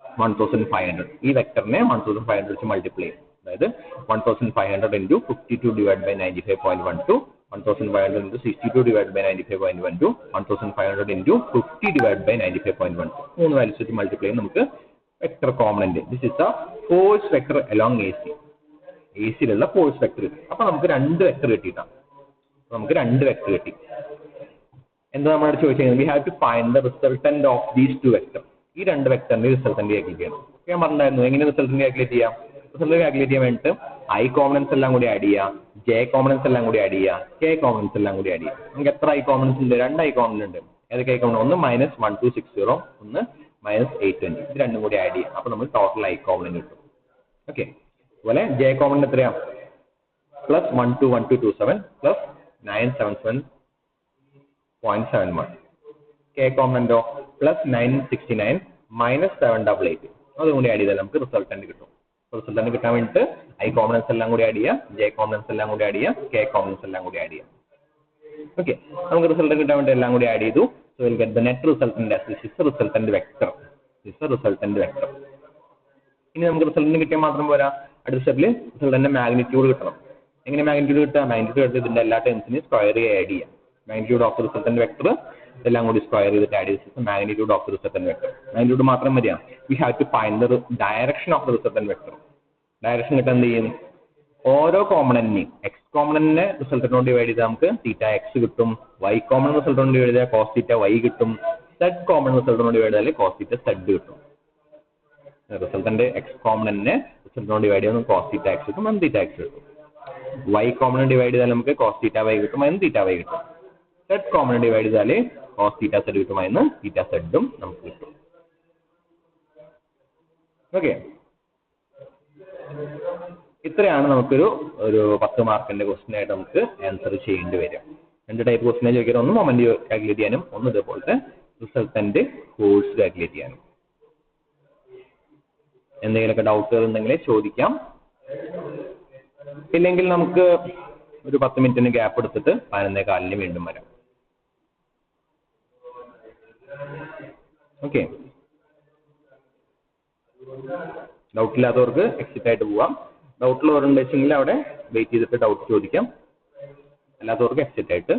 1500. ഈ വെക്ടറിനെ 1500 വെച്ച് മൾട്ടിപ്ലൈ ചെയ്യും. അതായത് 1500 into 52 divided by 95.12, 1500 into 62 divided by 95.12, 1500 into 50 divided by 95.12. മൂന്ന് വാല്യൂസ് വെച്ച് മൾട്ടിപ്ലൈ ചെയ്യും. നമുക്ക് vector component, this is the force vector along AC. AC-യിലുള്ള ഫോഴ്സ് വെക്ടർ കിട്ടി. അപ്പൊ നമുക്ക് രണ്ട് വെക്ടർ കിട്ടിയിട്ടാണ്. കിട്ടി. എന്താ നമ്മളോട് ചോദിച്ചത്? We have to find the resultant of these two vector. ഈ രണ്ട് വെക്ടറിന്റെ റിസൾട്ടന്റ് കാൽക്കുലേറ്റ് ചെയ്യണം. ഞാൻ പറഞ്ഞിട്ടുണ്ടായിരുന്നു എങ്ങനെ റിസൾട്ടന്റ് കാൽക്കുലേറ്റ് ചെയ്യാം. റിസൾട്ട് കാൽക്കുലേറ്റ് ചെയ്യാൻ വേണ്ടിയിട്ട് I കോമ്പണൻസ് എല്ലാം കൂടി ആഡ് ചെയ്യുക, J കോമ്പണൻസ് എല്ലാം കൂടി ആഡ് ചെയ്യുക, K കോമ്പണൻസ് എല്ലാം കൂടി ആഡ് ചെയ്യുക. നമുക്ക് എത്ര I കോമ്പണൻസ് ഉണ്ട്? 2 I കോമ്പണൻസ് ഉണ്ട്. ഏതൊക്കെ I കോമ്പണൻസ്? ഒന്ന് -1260, ഒന്ന് -820. ഇത് രണ്ടും കൂടി ആഡ് ചെയ്യാം. അപ്പൊ നമ്മൾ ടോട്ടൽ I കോമ്പണൻസ് കിട്ടും. ഓക്കെ. അതുപോലെ J കോമ്പണൻസ് എത്രയാ? +121227 +977.71. K കോമ്പണൻറ്റോ +969 -788. അതുകൂടി ആഡ് ചെയ്താൽ നമുക്ക് റിസൾട്ടന്റ് കിട്ടും. റിസൾട്ടന്റ് കിട്ടാൻ വേണ്ടിയിട്ട് I കോമ്പണൻസ് എല്ലാം കൂടി ആഡ് ചെയ്യാം, J കോമ്പണൻസ് എല്ലാം കൂടി ആഡ് ചെയ്യാം, K കോമ്പണൻസ് എല്ലാം കൂടി ആഡ് ചെയ്യാം. ഓക്കെ. നമുക്ക് റിസൾട്ട് കിട്ടാൻ വേണ്ടി എല്ലാം കൂടി ആഡ് ചെയ്തു. So will get the net resultant as this is resultant vector. ഇനി നമുക്ക് റിസൾട്ടന്റ് കിട്ടിയാൽ മാത്രം പോരാ, അടുത്ത സ്റ്റെപ്പിൽ റിസൾട്ടന്റെ മാഗ്നിറ്റ്യൂഡ് കിട്ടണം. എങ്ങനെ മാഗ്നിറ്റ്യൂഡ് കിട്ടുക? മാഗ്നിറ്റ്യൂഡ് എടുത്ത് ഇതിന്റെ എല്ലാ ടേംസിനെയും സ്ക്വയർ ആഡ് ചെയ്യാം. മാഗ്നിറ്റ്യൂഡ് ഓഫ് റിസൾട്ടന്റ് വെക്ടർ ഇതെല്ലാം കൂടി സ്ക്വയർ ചെയ്തിട്ട് ആഡ് ചെയ്തിട്ട് magnitude of resultant vector. Magnitude മാത്രം മതിയാ. We have to find the direction of resultant vector. Direction കിട്ടാൻ എന്ത് ചെയ്യും? ഓരോ കോമ്പണന്റിനെയും X കോമ്പണന്റിനെ റിസൾട്ടനോട് ഡിവൈഡ് ചെയ്താൽ നമുക്ക് θx കിട്ടും, Y കോമ്പണന്റ് റിസൾട്ടനോട് ഡിവൈഡ് ചെയ്താൽ cos θy കിട്ടും, Z കോമ്പണന്റ് റിസൾട്ടനോട് ഡിവൈഡ് ചെയ്താൽ cos θz കിട്ടും. റിസൾട്ടന്റെ X കോമ്പണന്റിനെ റിസൾട്ടനോട് ഡിവൈഡ് ചെയ്യുമ്പോൾ cos θx കിട്ടും, θx കിട്ടും. Y കോമ്പണന്റ് ഡിവൈഡ് ചെയ്താൽ നമുക്ക് cos θy കിട്ടും, θy കിട്ടും. Z കോമ്പണന്റ് ഡിവൈഡ് ചെയ്താൽ cos θz കിട്ടും, θz നമുക്ക് കിട്ടും. ഓക്കെ. ഇത്രയാണ് നമുക്കൊരു 10 മാർക്കിന്റെ ക്വസ്റ്റ്യൻ ആയിട്ട് നമുക്ക് ആൻസർ ചെയ്യേണ്ടി വരിക. രണ്ട് ടൈപ്പ് ക്വസ്റ്റ്യൻ ചോദിക്കാൻ, ഒന്ന് മൊമെന്റ് കാൽക്കുലേറ്റ് ചെയ്യാനും ഒന്ന് ഇതേപോലത്തെ റിസൾട്ടന്റ് ഫോഴ്സ് കാൽക്കുലേറ്റ് ചെയ്യാനും. എന്തെങ്കിലുമൊക്കെ ഡൗട്ടുകൾ ഉണ്ടെങ്കിൽ ചോദിക്കാം. ഇല്ലെങ്കിൽ നമുക്ക് ഒരു 10 മിനിറ്റിന് ഗ്യാപ്പ് എടുത്തിട്ട് 11:15 വീണ്ടും വരാം. ഓക്കെ. ഡൗട്ടില്ലാത്തവർക്ക് എക്സിറ്റ് ആയിട്ട് പോവാം. ഡൗട്ടുള്ളവരുണ്ടെങ്കിൽ അവിടെ വെയിറ്റ് ചെയ്തിട്ട് ഡൗട്ട് ചോദിക്കാം. അല്ലാത്തവർക്ക് എക്സിറ്റ് ആയിട്ട്